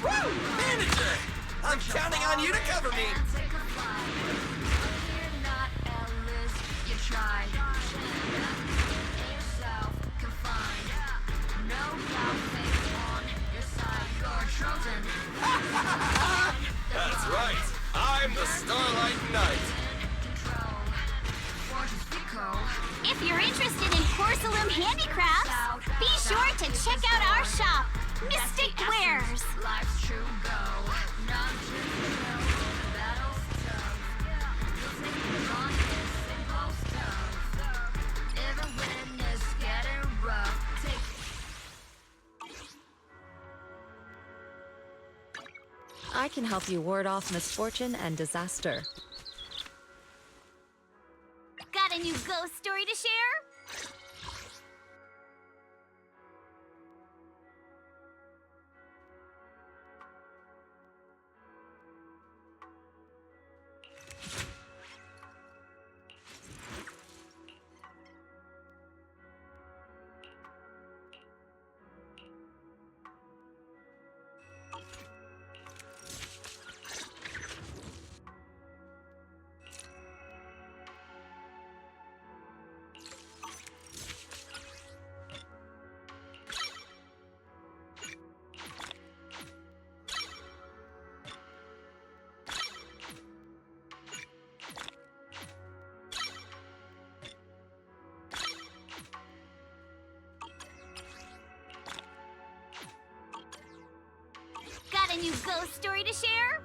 Woo! Manager! I'm counting on you to cover me! That's right! I'm the Starlight Knight! If you're interested in porcelain handicrafts, be sure to check out our shop, Mystic Wares. I can help you ward off misfortune and disaster. Got a new ghost story to share? Got a new ghost story to share?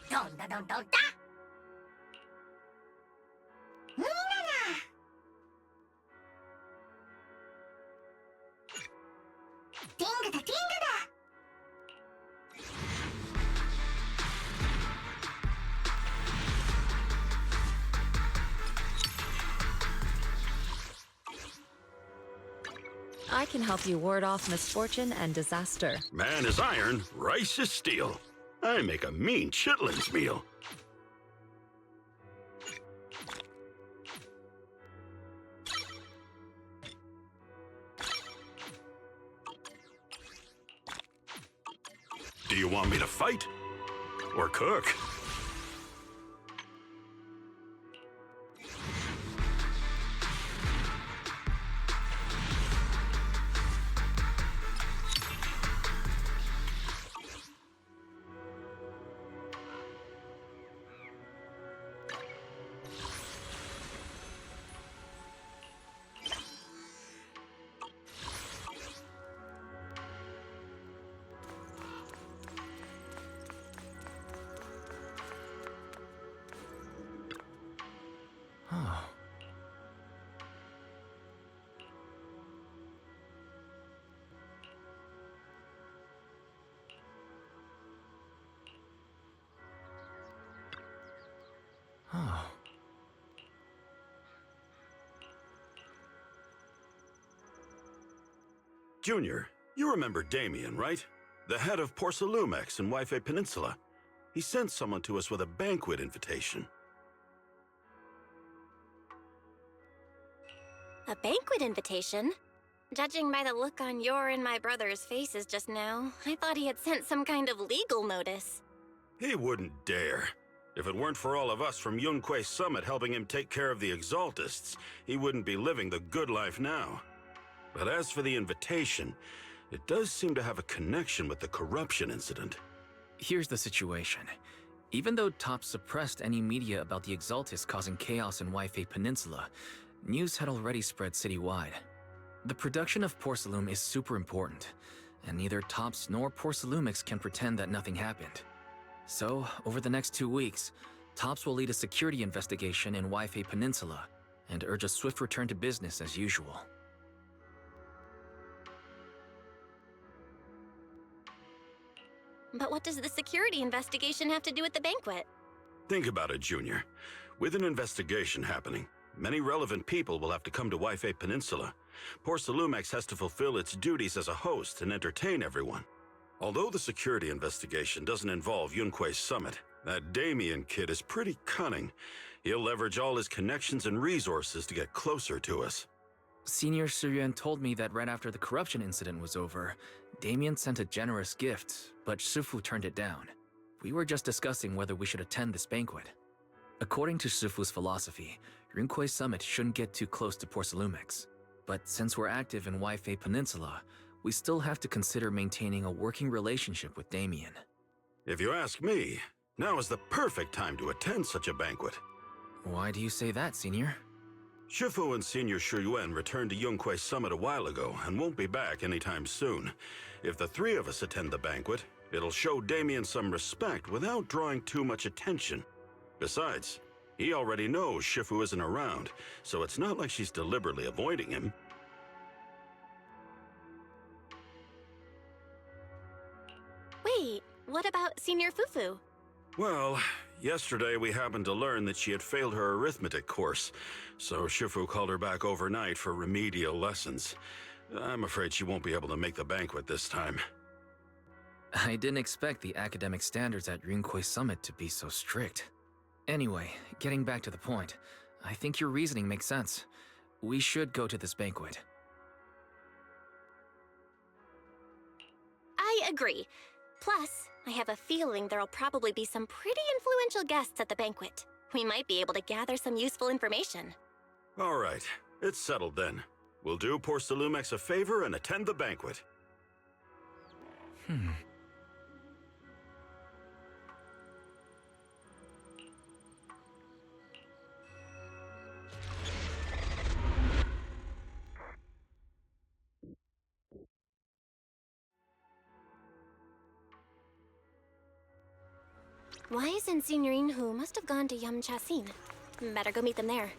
Donda donda donda! Tinga da tinga da! I can help you ward off misfortune and disaster. Man is iron, rice is steel. I make a mean chitlins meal. Do you want me to fight? Or cook? Junior, you remember Damien, right? The head of Porcelumex in Waife Peninsula. He sent someone to us with a banquet invitation. A banquet invitation? Judging by the look on your and my brother's faces just now, I thought he had sent some kind of legal notice. He wouldn't dare. If it weren't for all of us from Yunque Summit helping him take care of the Exaltists, he wouldn't be living the good life now. But as for the invitation, it does seem to have a connection with the corruption incident. Here's the situation. Even though TOPS suppressed any media about the Exaltists causing chaos in Waife Peninsula, news had already spread citywide. The production of Porcelume is super important, and neither TOPS nor Porcelumix can pretend that nothing happened. So, over the next 2 weeks, TOPS will lead a security investigation in Waife Peninsula and urge a swift return to business as usual. But what does the security investigation have to do with the banquet? Think about it, Junior. With an investigation happening, many relevant people will have to come to Waife Peninsula. Porcelumex has to fulfill its duties as a host and entertain everyone. Although the security investigation doesn't involve Yunque's summit, that Damien kid is pretty cunning. He'll leverage all his connections and resources to get closer to us. Senior Suyuan told me that right after the corruption incident was over, Damien sent a generous gift, but Shifu turned it down. We were just discussing whether we should attend this banquet. According to Shifu's philosophy, Yunque's summit shouldn't get too close to Porcelumex. But since we're active in Waifei Peninsula, we still have to consider maintaining a working relationship with Damien. If you ask me, now is the perfect time to attend such a banquet. Why do you say that, Senior? Shifu and Senior Shuyuan returned to Yunque's summit a while ago and won't be back anytime soon. If the three of us attend the banquet, it'll show Damien some respect without drawing too much attention. Besides, he already knows Shifu isn't around, so it's not like she's deliberately avoiding him. Wait, what about Senior Fufu? Well, yesterday we happened to learn that she had failed her arithmetic course, so Shifu called her back overnight for remedial lessons. I'm afraid she won't be able to make the banquet this time. I didn't expect the academic standards at Yunque's summit to be so strict. Anyway, getting back to the point, I think your reasoning makes sense. We should go to this banquet. I agree. Plus, I have a feeling there'll probably be some pretty influential guests at the banquet. We might be able to gather some useful information. All right, it's settled then. We'll do Porcelumex a favor and attend the banquet. Wise and Signorine Hu must have gone to Yamchasin. Better go meet them there.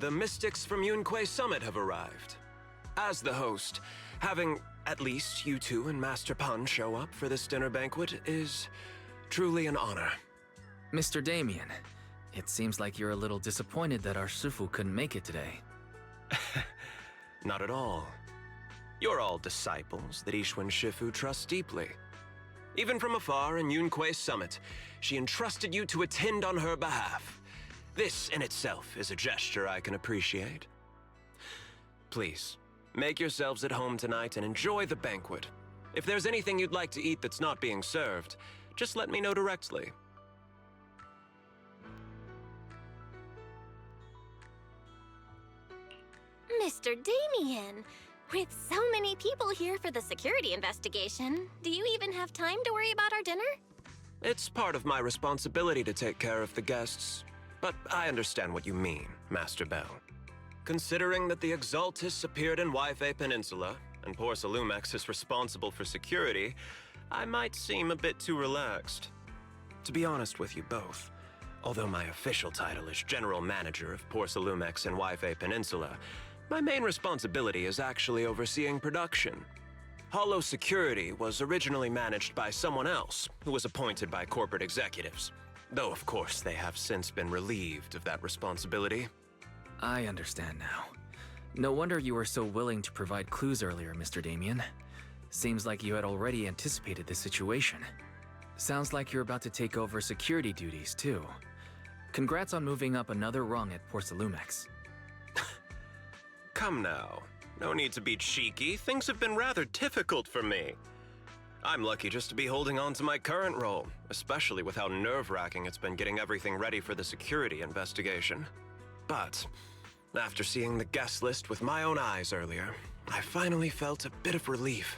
The mystics from Yunque Summit have arrived. As the host, having at least you two and Master Pan show up for this dinner banquet is truly an honor. Mr. Damien, it seems like you're a little disappointed that our Shifu couldn't make it today. Not at all. You're all disciples that Ishwan Shifu trusts deeply. Even from afar in Yunque Summit, she entrusted you to attend on her behalf. This in itself is a gesture I can appreciate. Please, make yourselves at home tonight and enjoy the banquet. If there's anything you'd like to eat that's not being served, just let me know directly. Mr. Damien, with so many people here for the security investigation, do you even have time to worry about our dinner? It's part of my responsibility to take care of the guests. But I understand what you mean, Master Bell. Considering that the Exaltus appeared in Waifei Peninsula, and Porcelumex is responsible for security, I might seem a bit too relaxed. To be honest with you both, although my official title is General Manager of Porcelumex and Waifei Peninsula, my main responsibility is actually overseeing production. Hollow Security was originally managed by someone else, who was appointed by corporate executives. Though, of course, they have since been relieved of that responsibility. I understand now. No wonder you were so willing to provide clues earlier, Mr. Damien. Seems like you had already anticipated this situation. Sounds like you're about to take over security duties, too. Congrats on moving up another rung at Porsalumex. Come now. No need to be cheeky. Things have been rather difficult for me. I'm lucky just to be holding on to my current role, especially with how nerve-wracking it's been getting everything ready for the security investigation. But after seeing the guest list with my own eyes earlier, I finally felt a bit of relief.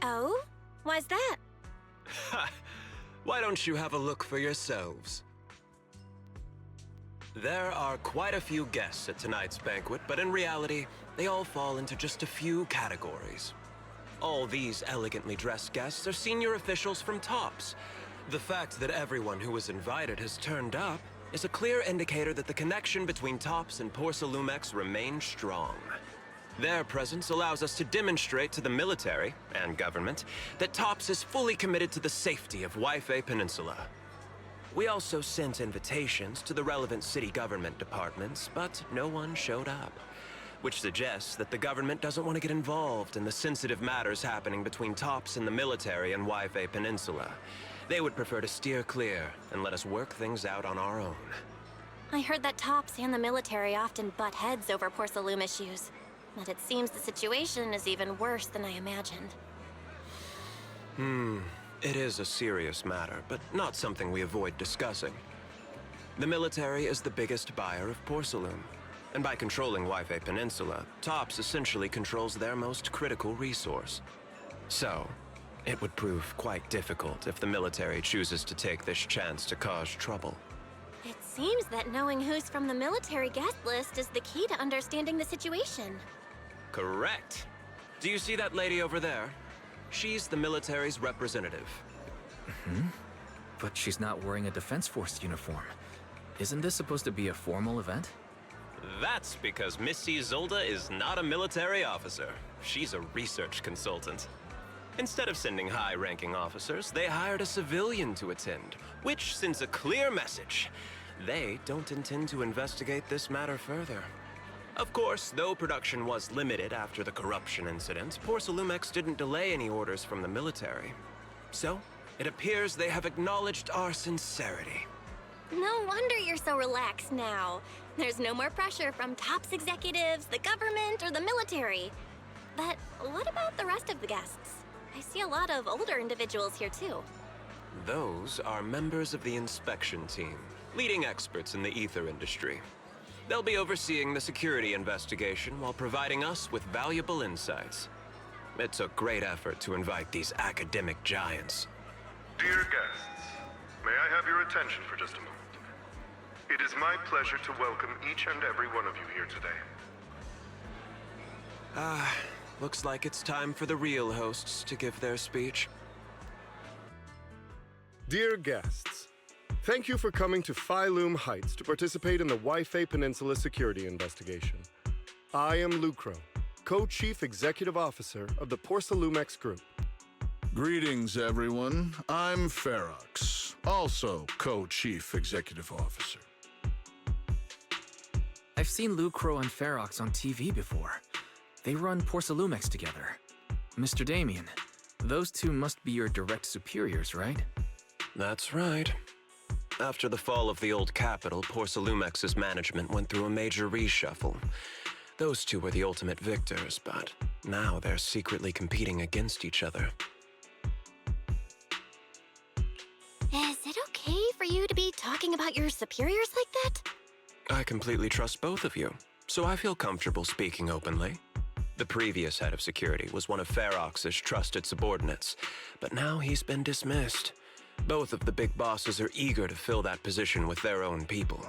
Oh? Why's that? Ha! Why don't you have a look for yourselves? There are quite a few guests at tonight's banquet, but in reality, they all fall into just a few categories. All these elegantly dressed guests are senior officials from TOPS. The fact that everyone who was invited has turned up is a clear indicator that the connection between TOPS and Porsalumex remains strong. Their presence allows us to demonstrate to the military and government that TOPS is fully committed to the safety of Waifei Peninsula. We also sent invitations to the relevant city government departments, but no one showed up, which suggests that the government doesn't want to get involved in the sensitive matters happening between TOPS and the military and Waifei Peninsula. They would prefer to steer clear and let us work things out on our own. I heard that TOPS and the military often butt heads over Porsalume issues, but it seems the situation is even worse than I imagined. It is a serious matter, but not something we avoid discussing. The military is the biggest buyer of Porsalume, and by controlling Waifei Peninsula, TOPS essentially controls their most critical resource. So, it would prove quite difficult if the military chooses to take this chance to cause trouble. It seems that knowing who's from the military guest list is the key to understanding the situation. Correct. Do you see that lady over there? She's the military's representative. But she's not wearing a Defense Force uniform. Isn't this supposed to be a formal event? That's because Missy Zolda is not a military officer. She's a research consultant. Instead of sending high-ranking officers, they hired a civilian to attend, which sends a clear message. They don't intend to investigate this matter further. Of course, though production was limited after the corruption incident, Porsalumex didn't delay any orders from the military. So, it appears they have acknowledged our sincerity. No wonder you're so relaxed now. There's no more pressure from TOPS executives, the government, or the military. But what about the rest of the guests? I see a lot of older individuals here too. Those are members of the inspection team, leading experts in the ether industry. They'll be overseeing the security investigation while providing us with valuable insights. It took great effort to invite these academic giants. Dear guests, may I have your attention for just a moment? It is my pleasure to welcome each and every one of you here today. Looks like it's time for the real hosts to give their speech. Dear guests, thank you for coming to Phylume Heights to participate in the Waifei Peninsula security investigation. I am Lucro, Co-Chief Executive Officer of the Porsalumex Group. Greetings, everyone. I'm Ferox, also Co-Chief Executive Officer. I've seen Lucro and Ferox on TV before. They run Porsalumex together. Mr. Damien, those two must be your direct superiors, right? That's right. After the fall of the old capital, Porsalumex's management went through a major reshuffle. Those two were the ultimate victors, but now they're secretly competing against each other. Is it okay for you to be talking about your superiors like that? I completely trust both of you, so I feel comfortable speaking openly. The previous head of security was one of Ferox's trusted subordinates, but now he's been dismissed. Both of the big bosses are eager to fill that position with their own people.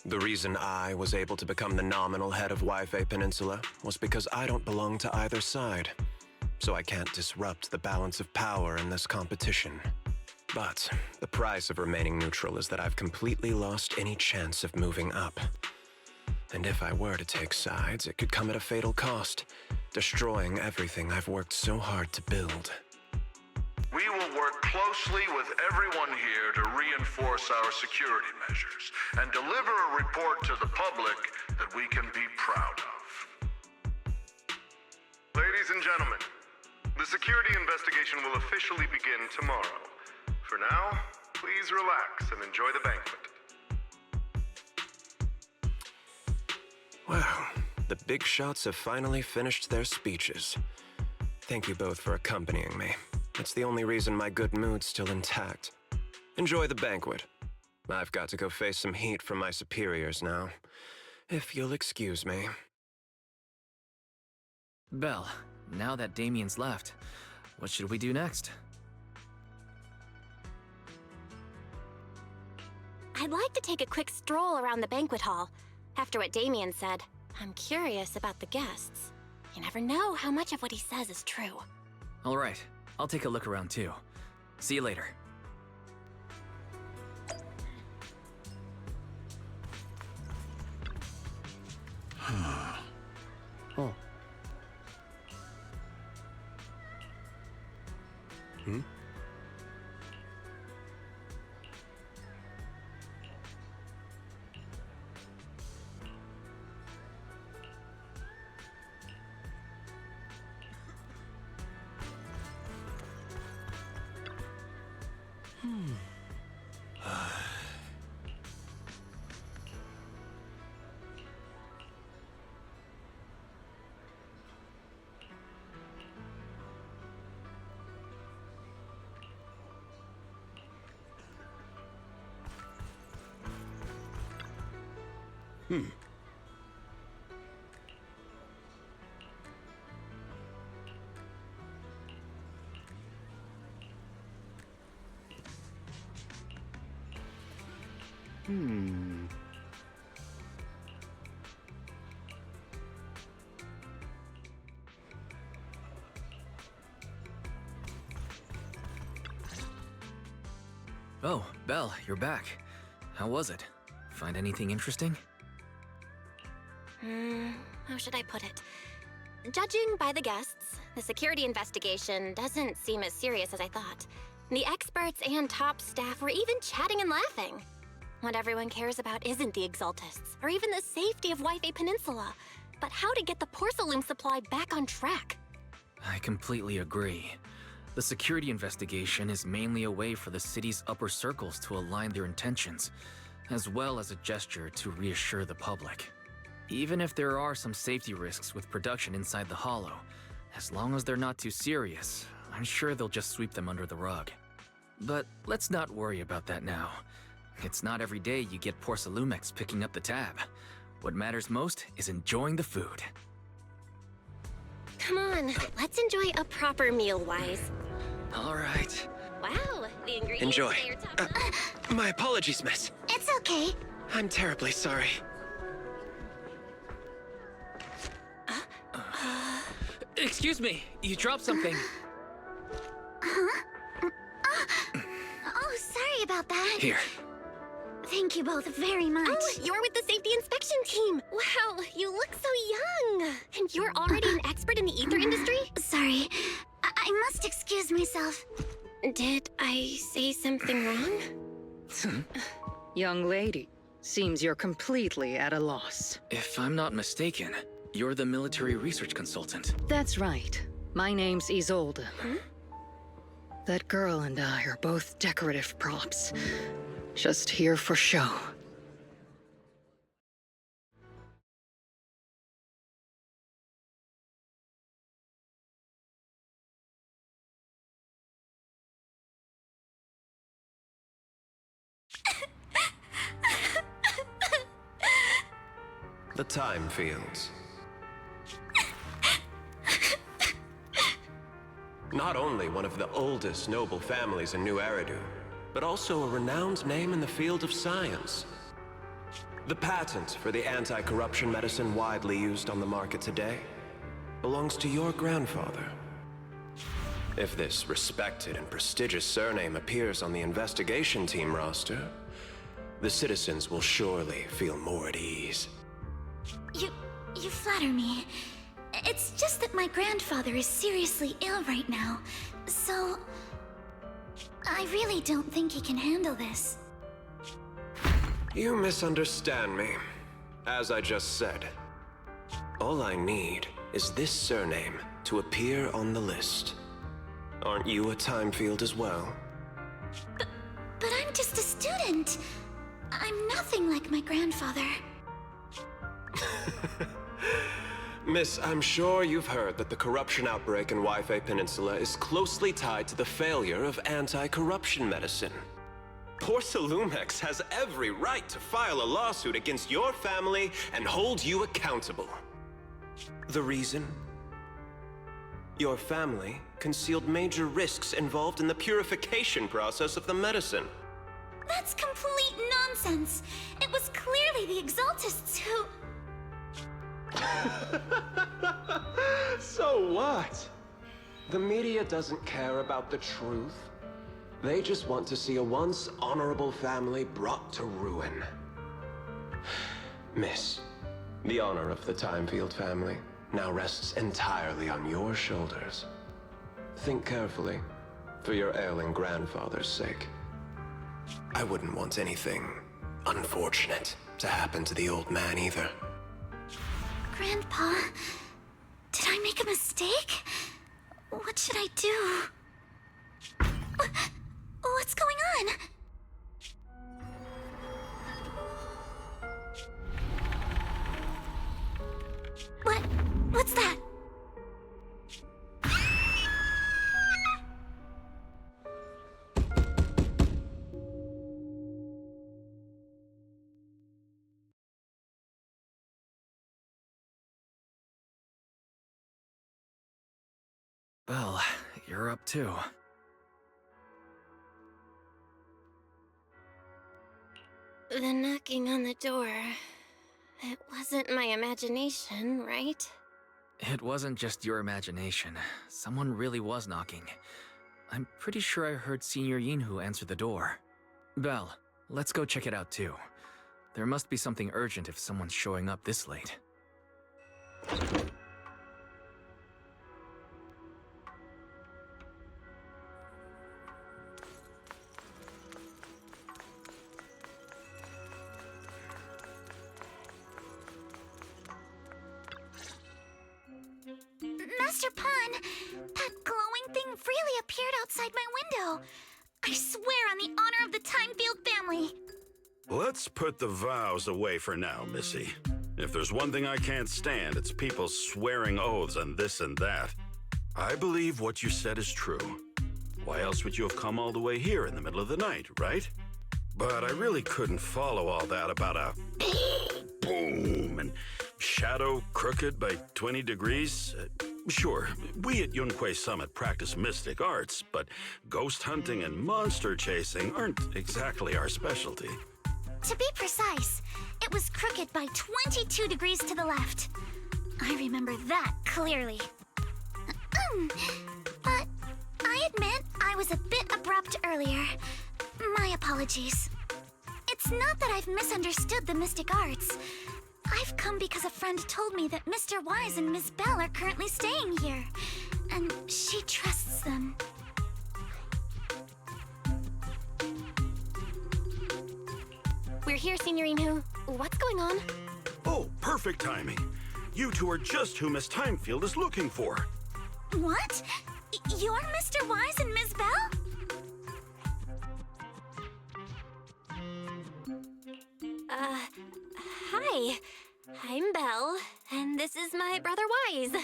The reason I was able to become the nominal head of Waifei Peninsula was because I don't belong to either side, so I can't disrupt the balance of power in this competition. But the price of remaining neutral is that I've completely lost any chance of moving up. And if I were to take sides, it could come at a fatal cost, destroying everything I've worked so hard to build. We will work closely with everyone here to reinforce our security measures and deliver a report to the public that we can be proud of. Ladies and gentlemen, the security investigation will officially begin tomorrow. For now, Please relax and enjoy the banquet. Well, the big shots have finally finished their speeches. Thank you both for accompanying me. It's the only reason my good mood's still intact. Enjoy the banquet. I've got to go face some heat from my superiors now. If you'll excuse me. Belle, now that Damien's left, what should we do next? I'd like to take a quick stroll around the banquet hall. After what Damien said, I'm curious about the guests. You never know how much of what he says is true. All right, I'll take a look around too. See you later. Oh. Hmm? Oh, Belle, you're back. How was it? Find anything interesting? How should I put it? Judging by the guests, the security investigation doesn't seem as serious as I thought. The experts and top staff were even chatting and laughing. What everyone cares about isn't the Exaltists, or even the safety of Wi-Fi Peninsula, but how to get the porcelain supply back on track. I completely agree. The security investigation is mainly a way for the city's upper circles to align their intentions, as well as a gesture to reassure the public. Even if there are some safety risks with production inside the Hollow, as long as they're not too serious, I'm sure they'll just sweep them under the rug. But let's not worry about that now. It's not every day you get Porcelumex picking up the tab. What matters most is enjoying the food. Come on, let's enjoy a proper meal, Wise. All right. Wow, the ingredients Enjoy. today are top notch. My apologies, miss. It's okay. I'm terribly sorry. Excuse me, you dropped something. Oh, sorry about that. Here. Thank you both very much. Oh, you're with the safety inspection team. Wow, you look so young. And you're already an expert in the ether industry? Sorry. I must excuse myself. Did I say something wrong? Young lady, seems you're completely at a loss. If I'm not mistaken, you're the military research consultant. That's right. My name's Isolde. That girl and I are both decorative props. Just here for show. The time fields. Not only one of the oldest noble families in New Eridu, but also a renowned name in the field of science. The patent for the anti-corruption medicine widely used on the market today belongs to your grandfather. If this respected and prestigious surname appears on the investigation team roster, the citizens will surely feel more at ease. You flatter me. It's just that my grandfather is seriously ill right now, so I really don't think he can handle this. You misunderstand me. As I just said, all I need is this surname to appear on the list. Aren't you a time field as well? But I'm didn't. I'm nothing like my grandfather. Miss, I'm sure you've heard that the corruption outbreak in Wi-Fi Peninsula is closely tied to the failure of anti-corruption medicine. Porcelumex has every right to file a lawsuit against your family and hold you accountable. The reason? Your family concealed major risks involved in the purification process of the medicine. That's complete nonsense. It was clearly the Exaltists who... So what? The media doesn't care about the truth. They just want to see a once honorable family brought to ruin. Miss, the honor of the Timefield family now rests entirely on your shoulders. Think carefully, for your ailing grandfather's sake. I wouldn't want anything unfortunate to happen to the old man either. Grandpa, did I make a mistake? What should I do? What's going on? What's that? Belle, you're up too. The knocking on the door. It wasn't my imagination, right? It wasn't just your imagination. Someone really was knocking. I'm pretty sure I heard Senior Yinhu answer the door. Belle, let's go check it out too. There must be something urgent if someone's showing up this late. Master Pun, that glowing thing really appeared outside my window. I swear on the honor of the Timefield family. Let's put the vows away for now, Missy. If there's one thing I can't stand, it's people swearing oaths on this and that. I believe what you said is true. Why else would you have come all the way here in the middle of the night, right? But I really couldn't follow all that about a boom and shadow crooked by 20 degrees. Sure, we at Yunquay Summit practice mystic arts, but ghost hunting and monster chasing aren't exactly our specialty. To be precise, it was crooked by 22 degrees to the left. I remember that clearly. But I admit I was a bit abrupt earlier. My apologies. It's not that I've misunderstood the mystic arts. I've come because a friend told me that Mr. Wise and Miss Bell are currently staying here, and she trusts them. We're here, Senior Yinhu. What's going on? Oh, perfect timing. You two are just who Miss Timefield is looking for. What? You're Mr. Wise and Miss Bell? Hi. I'm Belle, and this is my brother Wise.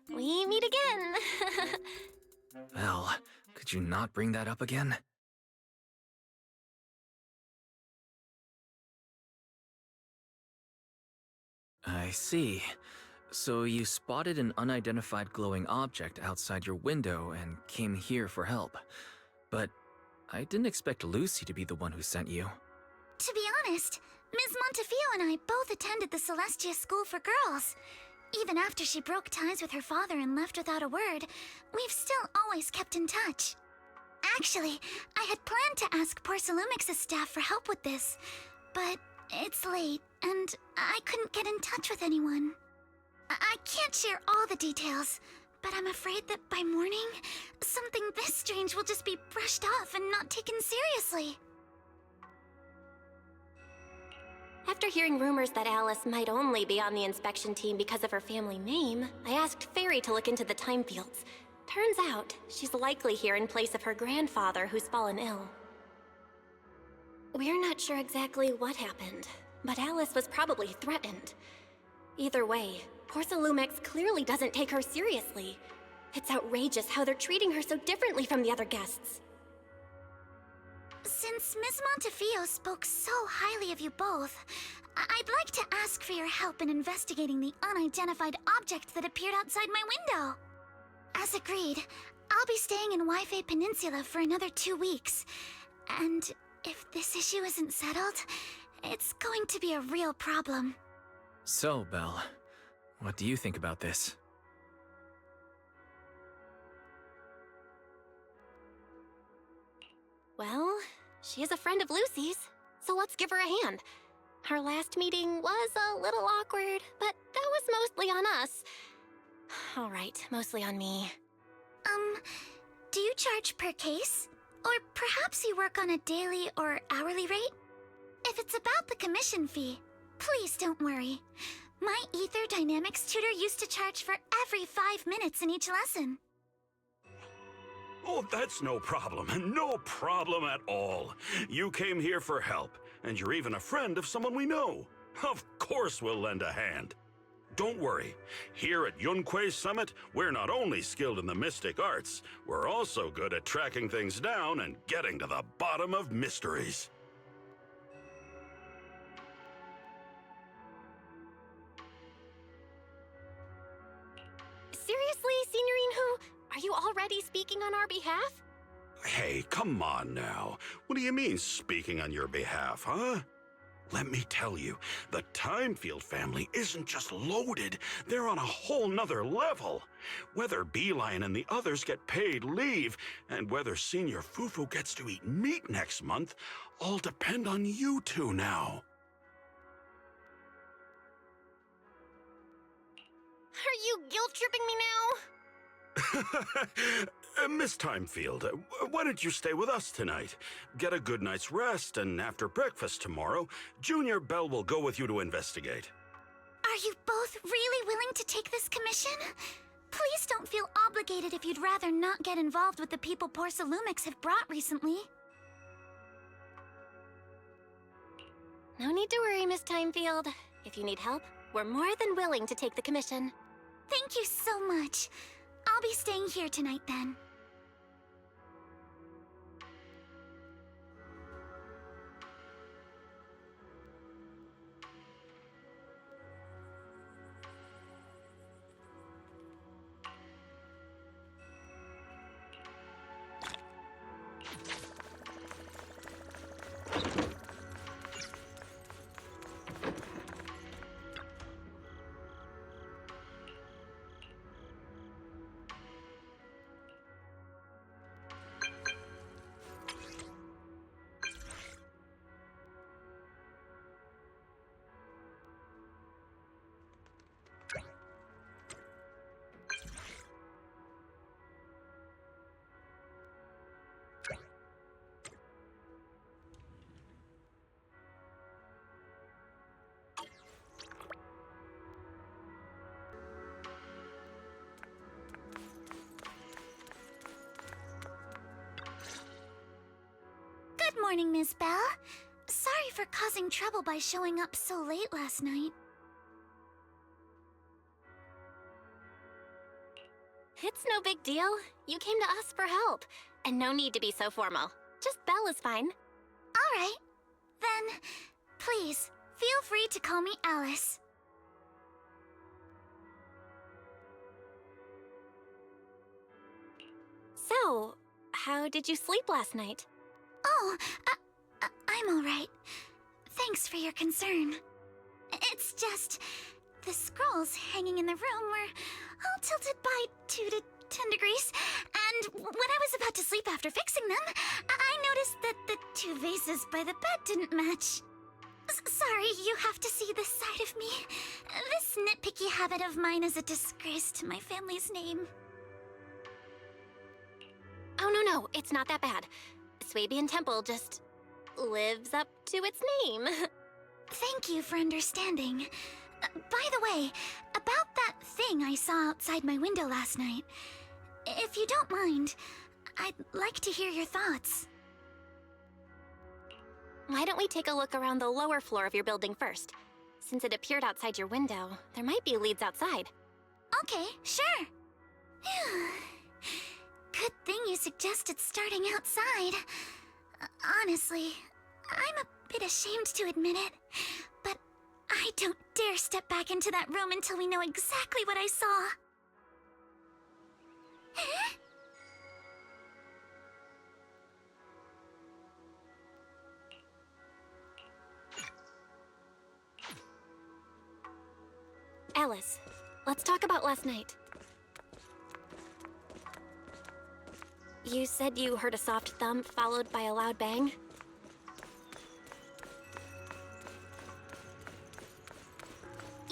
We meet again. Belle, could you not bring that up again? I see. So you spotted an unidentified glowing object outside your window and came here for help. But I didn't expect Lucy to be the one who sent you. To be honest, Ms. Montefiore and I both attended the Celestia School for Girls. Even after she broke ties with her father and left without a word, we've still always kept in touch. Actually, I had planned to ask Porcelumix's staff for help with this, but it's late, and I couldn't get in touch with anyone. I can't share all the details, but I'm afraid that by morning, something this strange will just be brushed off and not taken seriously. After hearing rumors that Alice might only be on the inspection team because of her family name, I asked Fairy to look into the Timefields. Turns out, she's likely here in place of her grandfather who's fallen ill. We're not sure exactly what happened, but Alice was probably threatened. Either way, Porcelumex clearly doesn't take her seriously. It's outrageous how they're treating her so differently from the other guests. Since Ms. Montefiore spoke so highly of you both, I'd like to ask for your help in investigating the unidentified object that appeared outside my window. As agreed, I'll be staying in Wi-Fi Peninsula for another 2 weeks. And if this issue isn't settled, it's going to be a real problem. So, Belle, what do you think about this? Well, she is a friend of Lucy's, so let's give her a hand. Our last meeting was a little awkward, but that was mostly on us. All right, mostly on me. Do you charge per case? Or perhaps you work on a daily or hourly rate? If it's about the commission fee, please don't worry. My Ether Dynamics tutor used to charge for every 5 minutes in each lesson. Oh, that's no problem. No problem at all. You came here for help, and you're even a friend of someone we know. Of course we'll lend a hand. Don't worry. Here at Yunquei Summit, we're not only skilled in the mystic arts, we're also good at tracking things down and getting to the bottom of mysteries. Seriously, Signorine Hu? Are you already speaking on our behalf? Hey, come on now. What do you mean, speaking on your behalf, huh? Let me tell you, the Timefield family isn't just loaded, they're on a whole nother level. Whether Beeline and the others get paid leave, and whether Senior Fufu gets to eat meat next month, all depend on you two now. Are you guilt-tripping me now? Miss Timefield, why don't you stay with us tonight? Get a good night's rest, and after breakfast tomorrow, Junior Belle will go with you to investigate. Are you both really willing to take this commission? Please don't feel obligated if you'd rather not get involved with the people Porcelumex have brought recently. No need to worry, Miss Timefield. If you need help, we're more than willing to take the commission. Thank you so much. I'll be staying here tonight then. Good morning, Ms. Belle. Sorry for causing trouble by showing up so late last night. It's no big deal. You came to us for help. And no need to be so formal. Just Belle is fine. All right. Then, please, feel free to call me Alice. So, how did you sleep last night? Oh, I'm all right. Thanks for your concern. It's just, the scrolls hanging in the room were all tilted by 2 to 10 degrees, and when I was about to sleep after fixing them, I noticed that the 2 vases by the bed didn't match. Sorry, you have to see this side of me. This nitpicky habit of mine is a disgrace to my family's name. Oh, no, it's not that bad. Swabian Temple just lives up to its name. Thank you for understanding. By the way, about that thing I saw outside my window last night, if you don't mind, I'd like to hear your thoughts. why don't we take a look around the lower floor of your building first? Since it appeared outside your window, there might be leads outside. Okay, sure. Good thing you suggested starting outside. Honestly, I'm a bit ashamed to admit it, but I don't dare step back into that room until we know exactly what I saw. Alice, let's talk about last night. You said you heard a soft thump followed by a loud bang?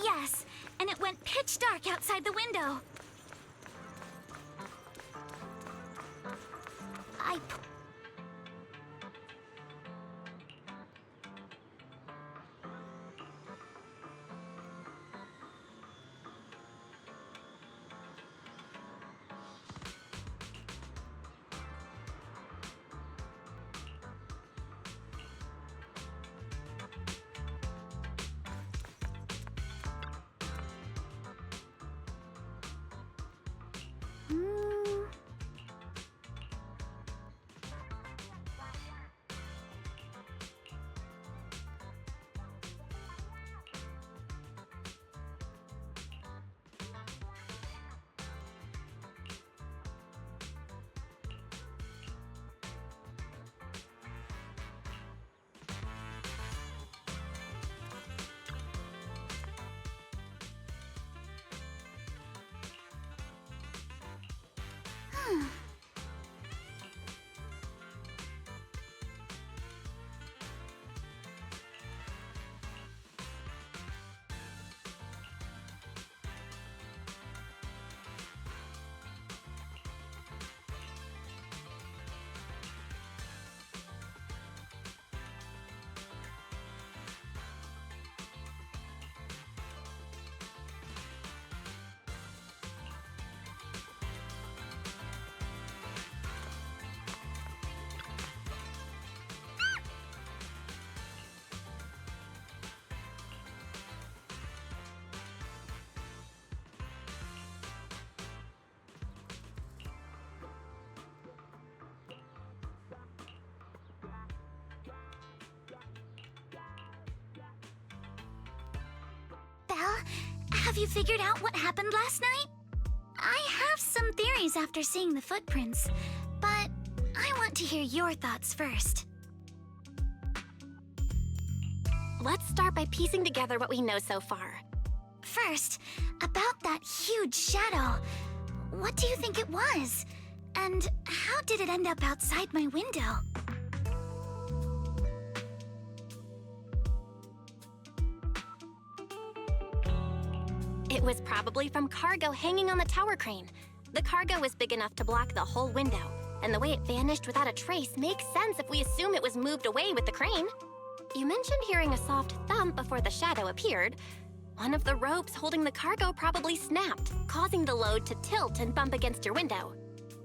Yes, and it went pitch dark outside the window. Belle, have you figured out what happened last night? I have some theories after seeing the footprints, but I want to hear your thoughts first. Let's start by piecing together what we know so far. First, about that huge shadow. What do you think it was? And how did it end up outside my window? It was probably from cargo hanging on the tower crane. The cargo was big enough to block the whole window, and the way it vanished without a trace makes sense if we assume it was moved away with the crane. You mentioned hearing a soft thump before the shadow appeared. One of the ropes holding the cargo probably snapped, causing the load to tilt and bump against your window.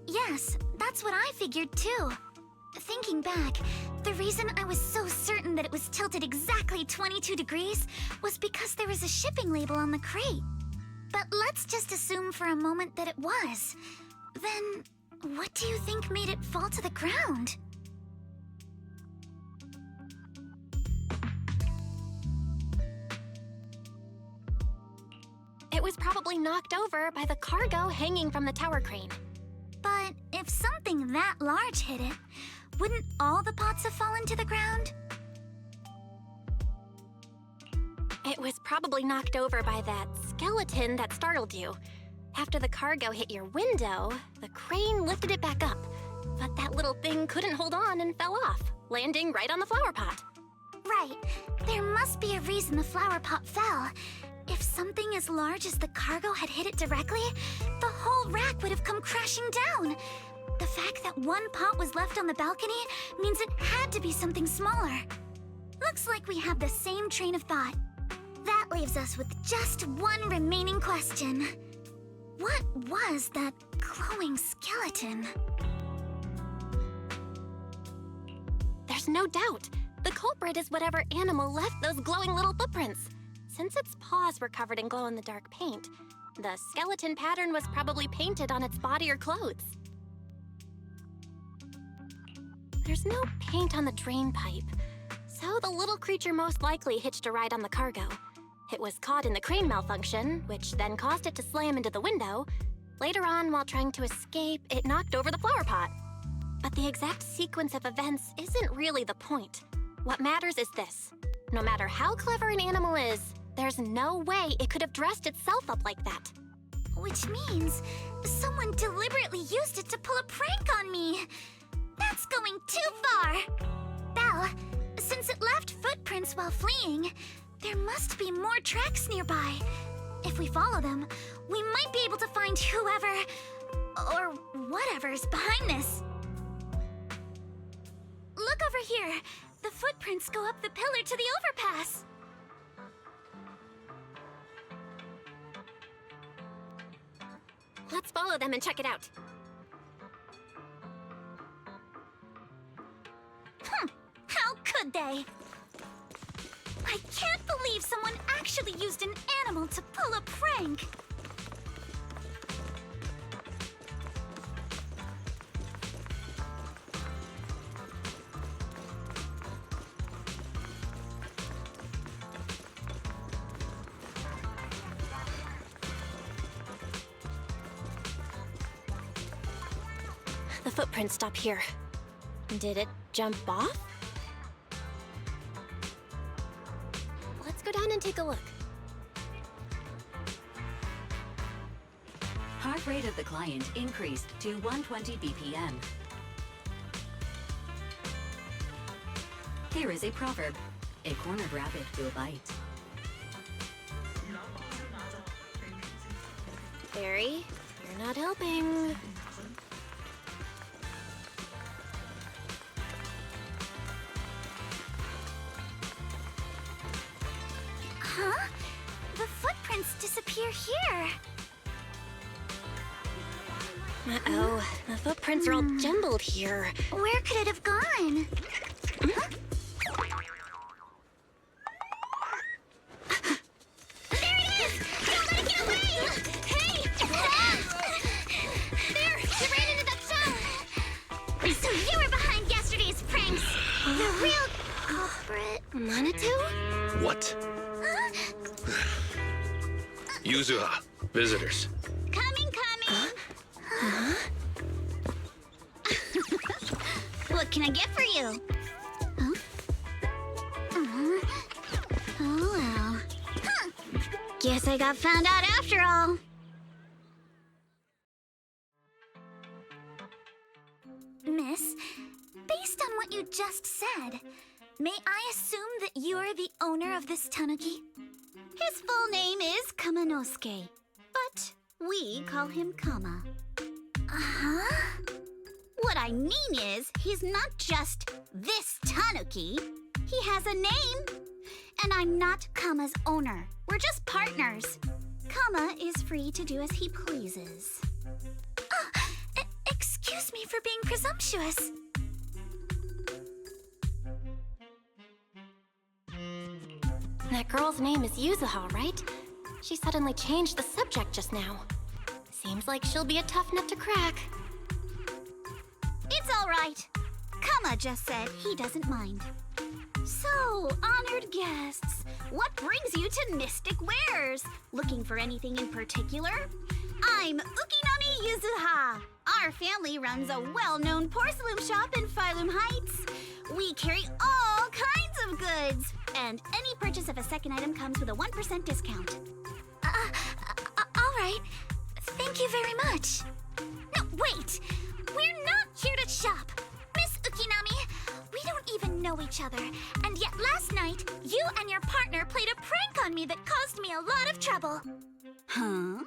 Yes, that's what I figured too. Thinking back, the reason I was so certain that it was tilted exactly 22 degrees was because there was a shipping label on the crate. But let's just assume for a moment that it was. Then, what do you think made it fall to the ground? It was probably knocked over by the cargo hanging from the tower crane. But if something that large hit it, wouldn't all the pots have fallen to the ground? It was probably knocked over by that skeleton that startled you. After the cargo hit your window, the crane lifted it back up. But that little thing couldn't hold on and fell off, landing right on the flower pot. Right. There must be a reason the flower pot fell. If something as large as the cargo had hit it directly, the whole rack would have come crashing down. The fact that one pot was left on the balcony means it had to be something smaller. Looks like we have the same train of thought. That leaves us with just one remaining question. What was that glowing skeleton? There's no doubt. The culprit is whatever animal left those glowing little footprints. Since its paws were covered in glow-in-the-dark paint, the skeleton pattern was probably painted on its body or clothes. There's no paint on the drain pipe, so the little creature most likely hitched a ride on the cargo. It was caught in the crane malfunction, which then caused it to slam into the window. Later on, while trying to escape, it knocked over the flower pot. But the exact sequence of events isn't really the point. What matters is this. No matter how clever an animal is, there's no way it could have dressed itself up like that. Which means someone deliberately used it to pull a prank on me. That's going too far. Belle, since it left footprints while fleeing, there must be more tracks nearby. If we follow them, we might be able to find whoever or whatever's behind this. Look over here. The footprints go up the pillar to the overpass. Let's follow them and check it out. How could they? I can't believe someone actually used an animal to pull a prank. The footprints stop here. Did it jump off? Let's go down and take a look. Heart rate of the client increased to 120 BPM. Here is a proverb. A cornered rabbit will bite. Barry, you're not helping. Huh? The footprints disappear here. Uh-oh, the footprints are all jumbled here. Where could it have gone? Huh? There it is! Don't let it get away! Hey! There! You ran into that shop! So you were behind yesterday's pranks! The real culprit... Manitou? What? Yuzuha, visitors. Coming! What can I get for you? Huh? Oh, well. Huh. Guess I got found out after all. Miss, based on what you just said, may I assume that you're the owner of this tanuki? His full name is Kamanosuke, but we call him Kama. Uh-huh. What I mean is, he's not just this tanuki. He has a name. And I'm not Kama's owner. We're just partners. Kama is free to do as he pleases. Excuse me for being presumptuous. That girl's name is Yuzuha, right? She suddenly changed the subject just now. Seems like she'll be a tough nut to crack. It's all right. Kama just said he doesn't mind. So, honored guests, what brings you to Mystic Wares? Looking for anything in particular? I'm Ukinami Yuzuha. Our family runs a well-known porcelain shop in Phylum Heights. We carry all kinds of goods, and any purchase of a second item comes with a 1% discount. All right. Thank you very much. No, wait! We're not here to shop! Miss Ukinami, we don't even know each other, and yet last night, you and your partner played a prank on me that caused me a lot of trouble. Huh?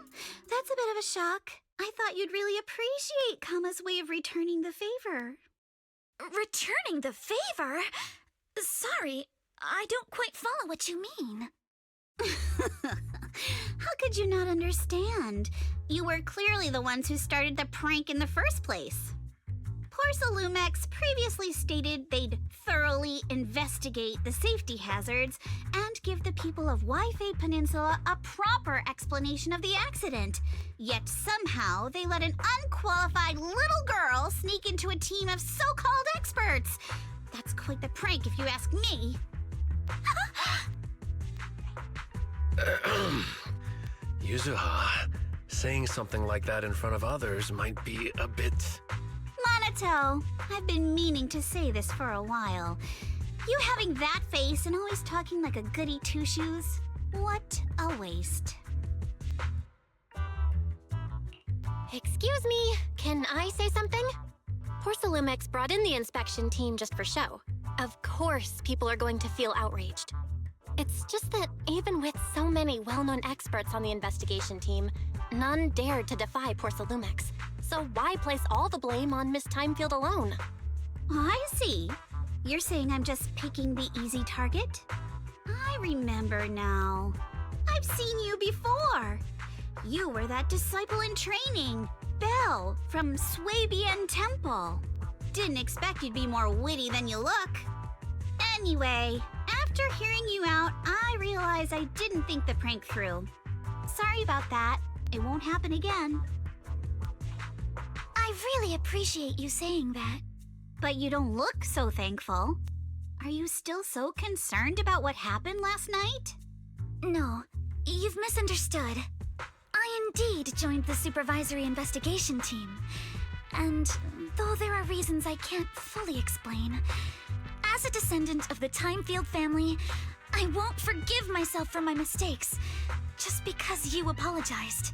That's a bit of a shock. I thought you'd really appreciate Kama's way of returning the favor. Returning the favor? Sorry, I don't quite follow what you mean. How could you not understand? You were clearly the ones who started the prank in the first place. Porcelumex previously stated they'd thoroughly investigate the safety hazards and give the people of Wi-Fi Peninsula a proper explanation of the accident. Yet somehow they let an unqualified little girl sneak into a team of so-called experts. That's quite the prank if you ask me. Yuzuha, saying something like that in front of others might be a bit... Monato, I've been meaning to say this for a while. You having that face and always talking like a goody two-shoes? What a waste. Excuse me, can I say something? Porcelumex brought in the inspection team just for show. Of course, people are going to feel outraged. It's just that even with so many well-known experts on the investigation team, none dared to defy Porcelumex. So why place all the blame on Miss Timefield alone? I see. You're saying I'm just picking the easy target? I remember now. I've seen you before. You were that disciple in training, Belle, from Swabian Temple. Didn't expect you'd be more witty than you look. Anyway, after hearing you out, I realized I didn't think the prank through. Sorry about that. It won't happen again. I really appreciate you saying that. But you don't look so thankful. Are you still so concerned about what happened last night? No, you've misunderstood. I indeed joined the supervisory investigation team. And though there are reasons I can't fully explain, as a descendant of the Timefield family, I won't forgive myself for my mistakes just because you apologized.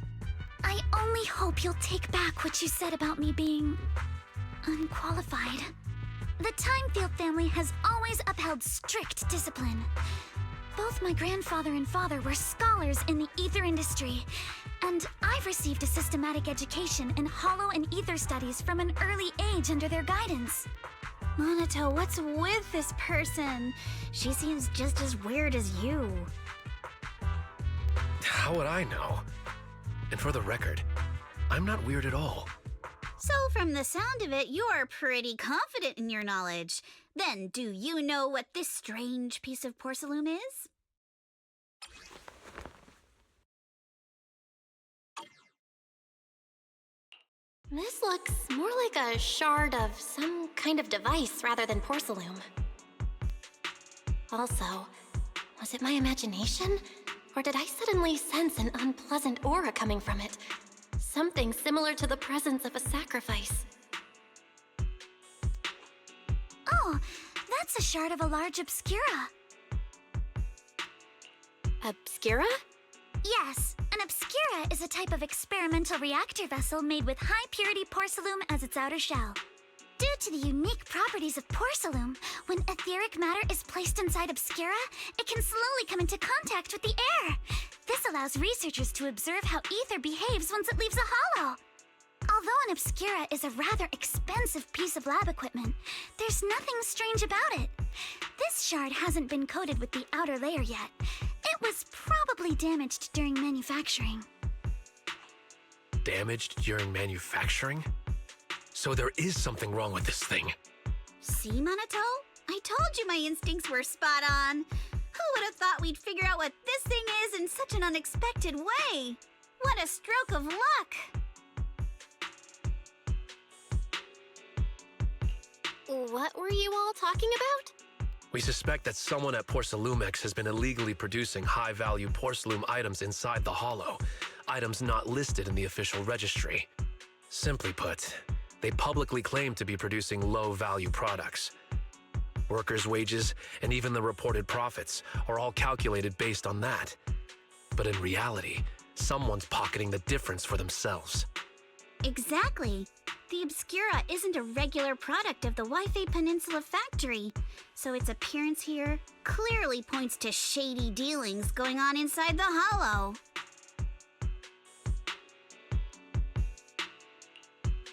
I only hope you'll take back what you said about me being unqualified. The Timefield family has always upheld strict discipline. Both my grandfather and father were scholars in the ether industry, and I've received a systematic education in hollow and ether studies from an early age under their guidance. Monato, what's with this person? She seems just as weird as you. How would I know? And for the record, I'm not weird at all. So from the sound of it, you're pretty confident in your knowledge. Then do you know what this strange piece of porcelain is? This looks more like a shard of some kind of device rather than porcelain. Also, was it my imagination? Or did I suddenly sense an unpleasant aura coming from it? Something similar to the presence of a sacrifice. Oh, that's a shard of a large obscura. Obscura? Yes, an obscura is a type of experimental reactor vessel made with high-purity porcelain as its outer shell. Due to the unique properties of porcelain, when etheric matter is placed inside obscura, it can slowly come into contact with the air. This allows researchers to observe how ether behaves once it leaves a hollow. Although an obscura is a rather expensive piece of lab equipment, there's nothing strange about it. This shard hasn't been coated with the outer layer yet. It was probably damaged during manufacturing. Damaged during manufacturing? So there is something wrong with this thing. See, Monato? I told you my instincts were spot on. Who would have thought we'd figure out what this thing is in such an unexpected way? What a stroke of luck! What were you all talking about? We suspect that someone at Porcelumex has been illegally producing high-value porcelain items inside the hollow, items not listed in the official registry. Simply put, they publicly claim to be producing low-value products. Workers' wages and even the reported profits are all calculated based on that. But in reality, someone's pocketing the difference for themselves. Exactly. The Obscura isn't a regular product of the Wi-Fi Peninsula factory, so its appearance here clearly points to shady dealings going on inside the hollow.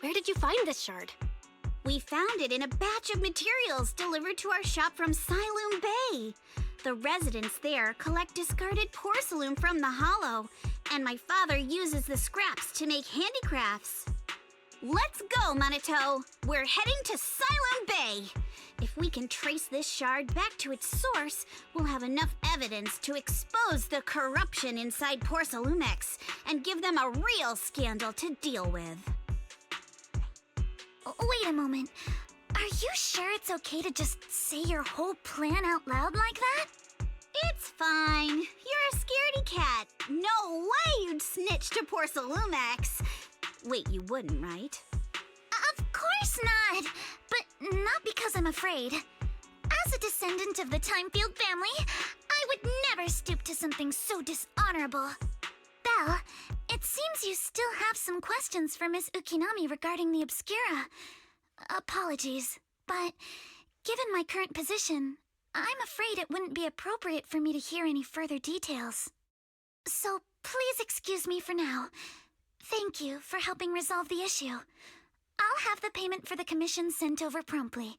Where did you find this shard? We found it in a batch of materials delivered to our shop from Siloom Bay. The residents there collect discarded porcelain from the hollow, and my father uses the scraps to make handicrafts. Let's go, Manito! We're heading to Silent Bay! If we can trace this shard back to its source, we'll have enough evidence to expose the corruption inside Porcelumex and give them a real scandal to deal with. Wait a moment. Are you sure it's okay to just say your whole plan out loud like that? It's fine. You're a scaredy cat. No way you'd snitch to Porcelumex. Wait, you wouldn't, right? Of course not! But not because I'm afraid. As a descendant of the Timefield family, I would never stoop to something so dishonorable. Belle, it seems you still have some questions for Miss Ukinami regarding the Obscura. Apologies, but given my current position, I'm afraid it wouldn't be appropriate for me to hear any further details. So please excuse me for now. Thank you for helping resolve the issue. I'll have the payment for the commission sent over promptly.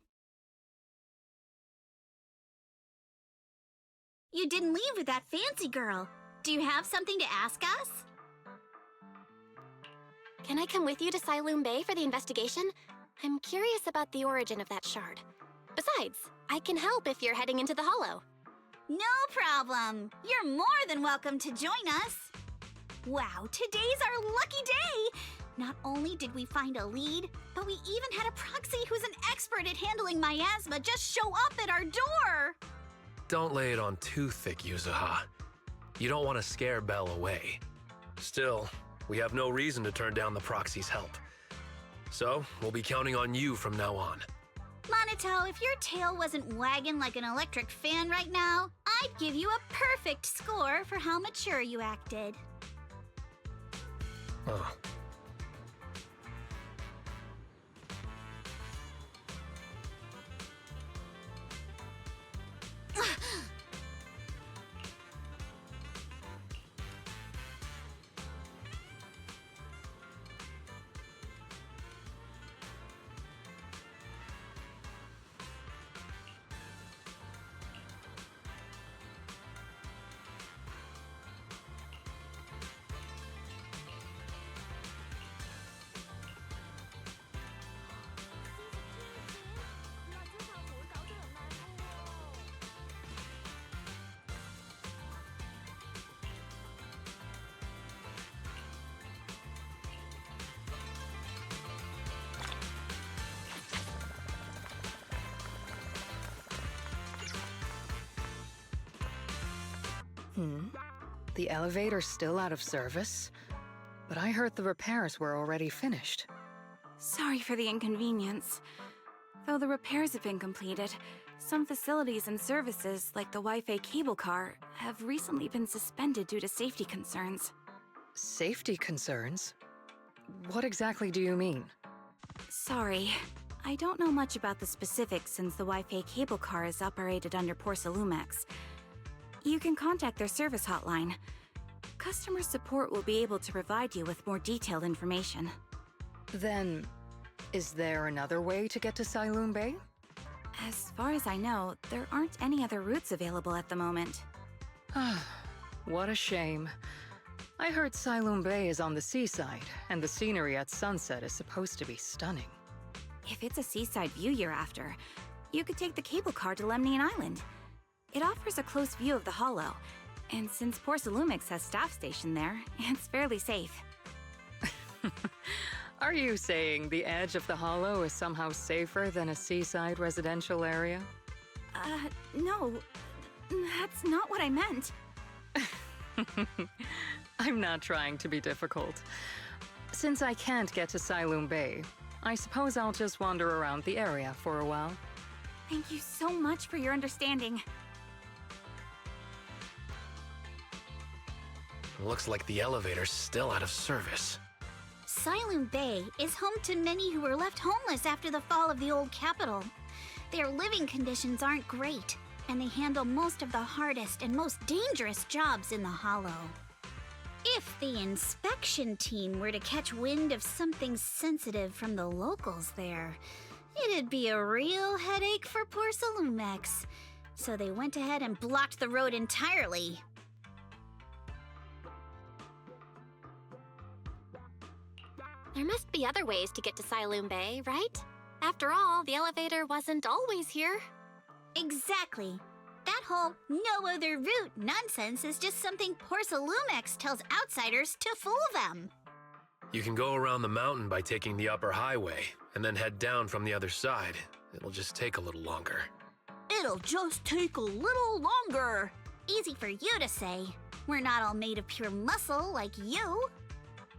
You didn't leave with that fancy girl. Do you have something to ask us? Can I come with you to Siloon Bay for the investigation? I'm curious about the origin of that shard. Besides, I can help if you're heading into the Hollow. No problem. You're more than welcome to join us. Wow, today's our lucky day! Not only did we find a lead, but we even had a proxy who's an expert at handling miasma just show up at our door! Don't lay it on too thick, Yuzuha. You don't want to scare Belle away. Still, we have no reason to turn down the proxy's help. So, we'll be counting on you from now on. Manito, if your tail wasn't wagging like an electric fan right now, I'd give you a perfect score for how mature you acted. Oh. The elevator's still out of service? But I heard the repairs were already finished. Sorry for the inconvenience. Though the repairs have been completed, some facilities and services, like the Wi-Fi cable car, have recently been suspended due to safety concerns. Safety concerns? What exactly do you mean? Sorry. I don't know much about the specifics since the Wi-Fi cable car is operated under Porcelumex. You can contact their service hotline. Customer support will be able to provide you with more detailed information. Then, is there another way to get to Siloon Bay? As far as I know, there aren't any other routes available at the moment. What a shame. I heard Siloon Bay is on the seaside, and the scenery at sunset is supposed to be stunning. If it's a seaside view you're after, you could take the cable car to Lemnian Island. It offers a close view of the Hollow, and since Porcelumex has staff stationed there, it's fairly safe. Are you saying the edge of the Hollow is somehow safer than a seaside residential area? No. That's not what I meant. I'm not trying to be difficult. Since I can't get to Siloon Bay, I suppose I'll just wander around the area for a while. Thank you so much for your understanding. Looks like the elevator's still out of service. Siloon Bay is home to many who were left homeless after the fall of the old capital. Their living conditions aren't great, and they handle most of the hardest and most dangerous jobs in the Hollow. If the inspection team were to catch wind of something sensitive from the locals there, it'd be a real headache for Porcelumex. So they went ahead and blocked the road entirely. There must be other ways to get to Siloom Bay, right? After all, the elevator wasn't always here. Exactly. That whole no other route nonsense is just something Porsalumex tells outsiders to fool them. You can go around the mountain by taking the upper highway, and then head down from the other side. It'll just take a little longer. It'll just take a little longer. Easy for you to say. We're not all made of pure muscle like you.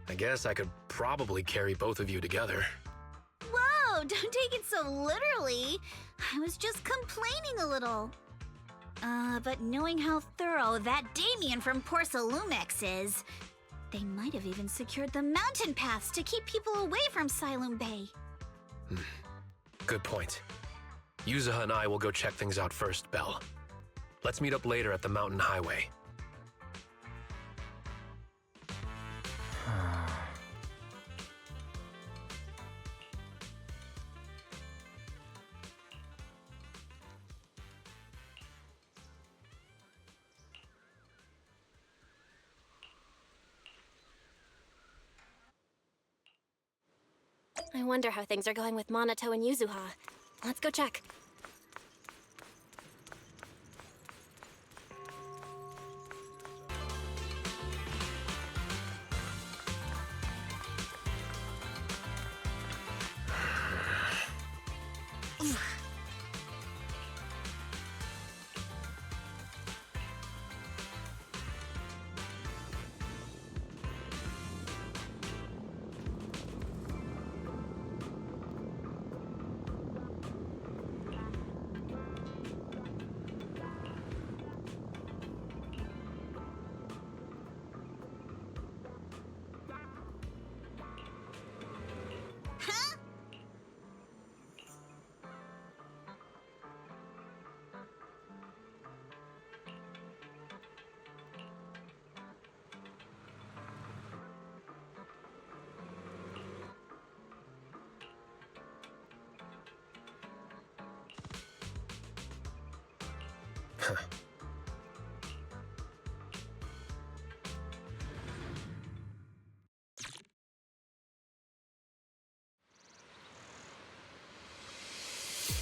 I guess I could probably carry both of you together. Whoa, don't take it so literally. I was just complaining a little. But knowing how thorough that Damien from Porsalumex is, they might have even secured the mountain paths to keep people away from Siloom Bay. Good point. Yuzuha and I will go check things out first, Belle. Let's meet up later at the mountain highway. I wonder how things are going with Monato and Yuzuha. Let's go check.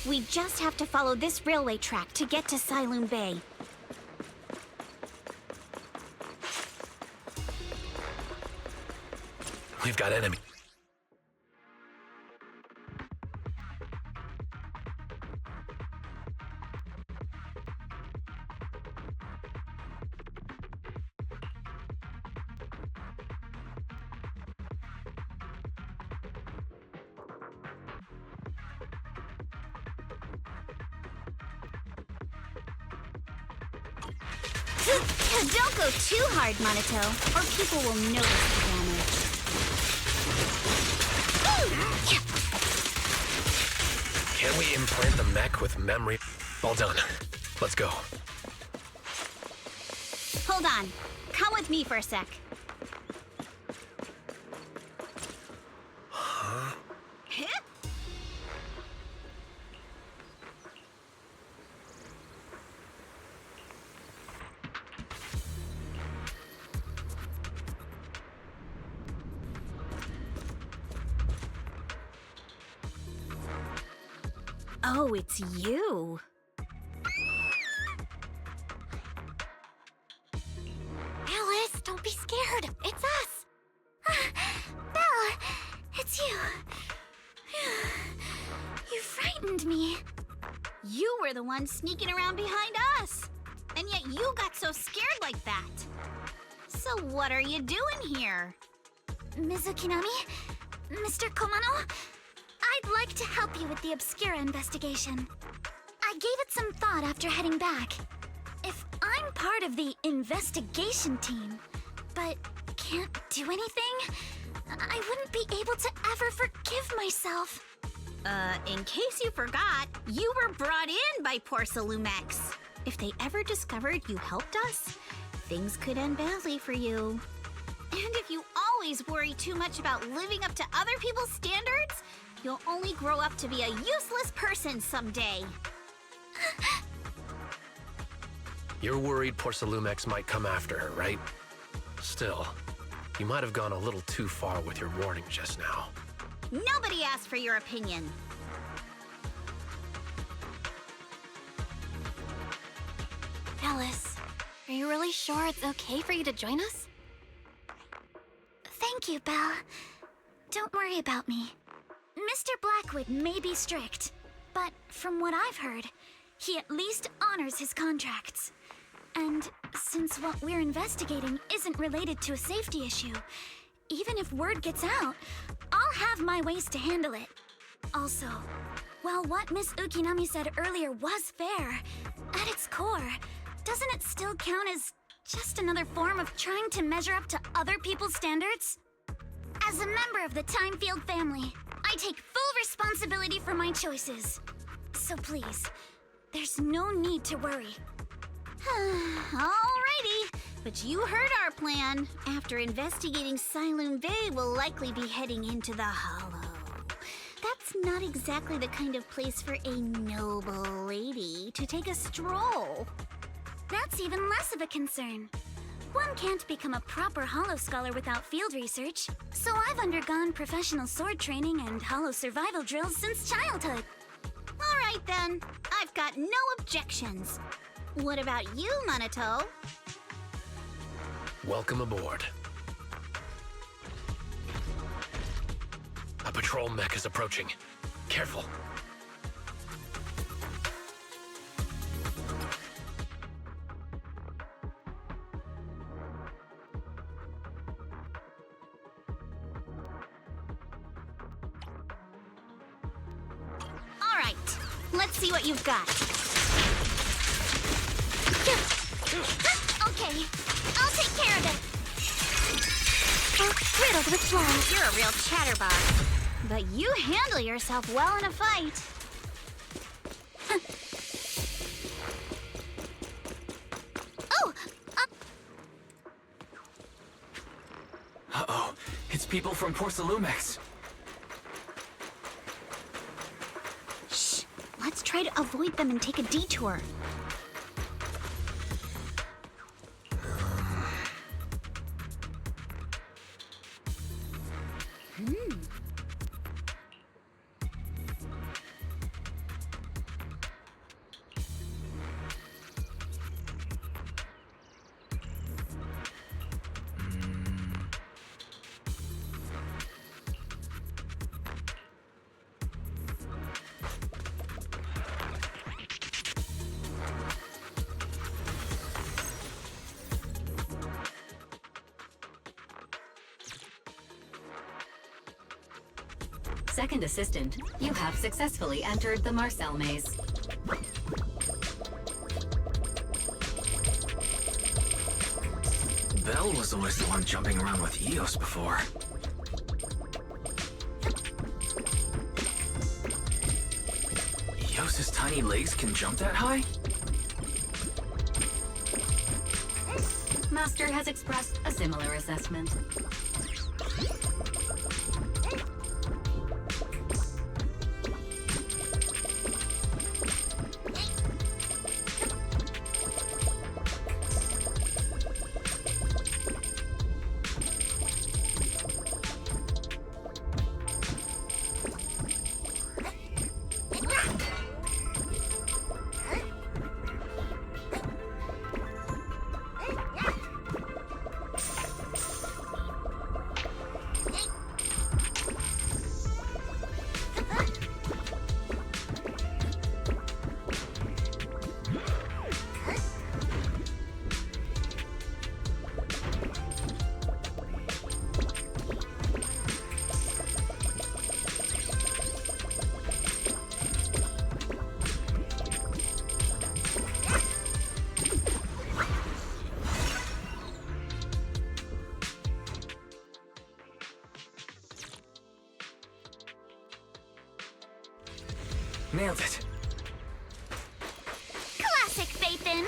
We just have to follow this railway track to get to Siloom Bay. We've got enemy. Don't go too hard, Monato, or people will notice the damage. Can we implant the mech with memory? All done. Let's go. Hold on. Come with me for a sec. Huh? Oh, it's you. Alice, don't be scared. It's us. Belle, it's you. You frightened me. You were the one sneaking around behind us. And yet you got so scared like that. So what are you doing here? Ms. Ukinami? Mr. Komano? I'd like to help you with the Obscura investigation. I gave it some thought after heading back. If I'm part of the investigation team, but can't do anything, I wouldn't be able to ever forgive myself. In case you forgot, you were brought in by Porsalumex. If they ever discovered you helped us, things could end badly for you. And if you always worry too much about living up to other people's standards, you'll only grow up to be a useless person someday. You're worried Porsalumex might come after her, right? Still, You might have gone a little too far with your warning just now. Nobody asked for your opinion. Alice, are you really sure it's okay for you to join us? Thank you, Belle. Don't worry about me. Mr. Blackwood may be strict, but from what I've heard, he at least honors his contracts. And since what we're investigating isn't related to a safety issue, even if word gets out, I'll have my ways to handle it. Also, while what Miss Ukinami said earlier was fair, at its core, doesn't it still count as just another form of trying to measure up to other people's standards? As a member of the Timefield family, I take full responsibility for my choices. So please, there's no need to worry. Alrighty, but you heard our plan. After investigating Siloon Bay, we'll likely be heading into the Hollow. That's not exactly the kind of place for a noble lady to take a stroll. That's even less of a concern. One can't become a proper Hollow scholar without field research, so I've undergone professional sword training and Hollow survival drills since childhood. Alright then, I've got no objections. What about you, Minato? Welcome aboard. A patrol mech is approaching. Careful. Alright, let's see what you've got. Okay, I'll take care of it. Riddled with flaws. You're a real chatterbox. But you handle yourself well in a fight. Oh! Uh-oh, it's people from Porcelumex. Shh, let's try to avoid them and take a detour. Second assistant, you have successfully entered the Marcel maze. Belle was always the one jumping around with Eos before. Eos's tiny legs can jump that high? Master has expressed a similar assessment. Nailed it. Classic Faithin!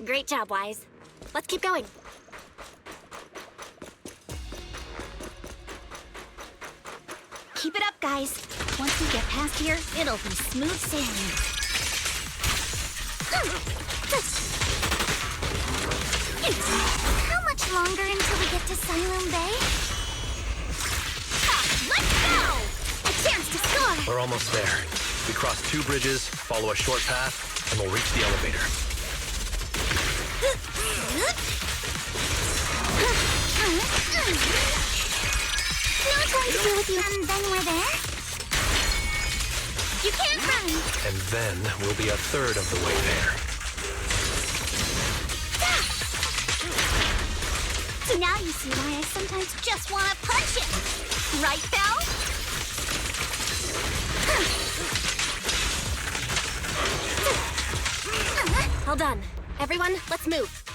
Great job, Wise. Let's keep going. Keep it up, guys. Once we get past here, it'll be smooth sailing. How much longer until we get to Sunloom Bay? Let's go! A chance to score! We're almost there. We cross 2 bridges, follow a short path, and we'll reach the elevator. No time to deal with you. And then we're there? You can't run! And then we'll be a third of the way there. So now you see why I sometimes just want to punch it. Right, Belle? All done. Everyone, let's move.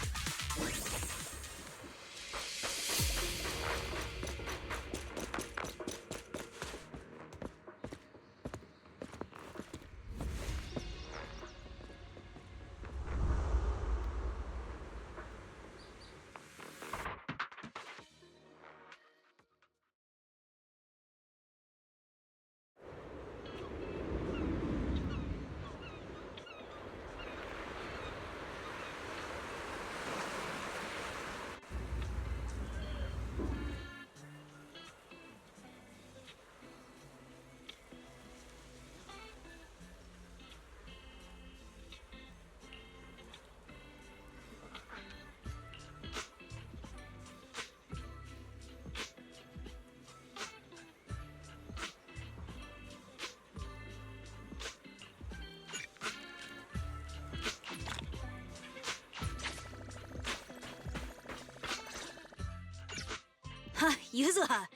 Yuzuha,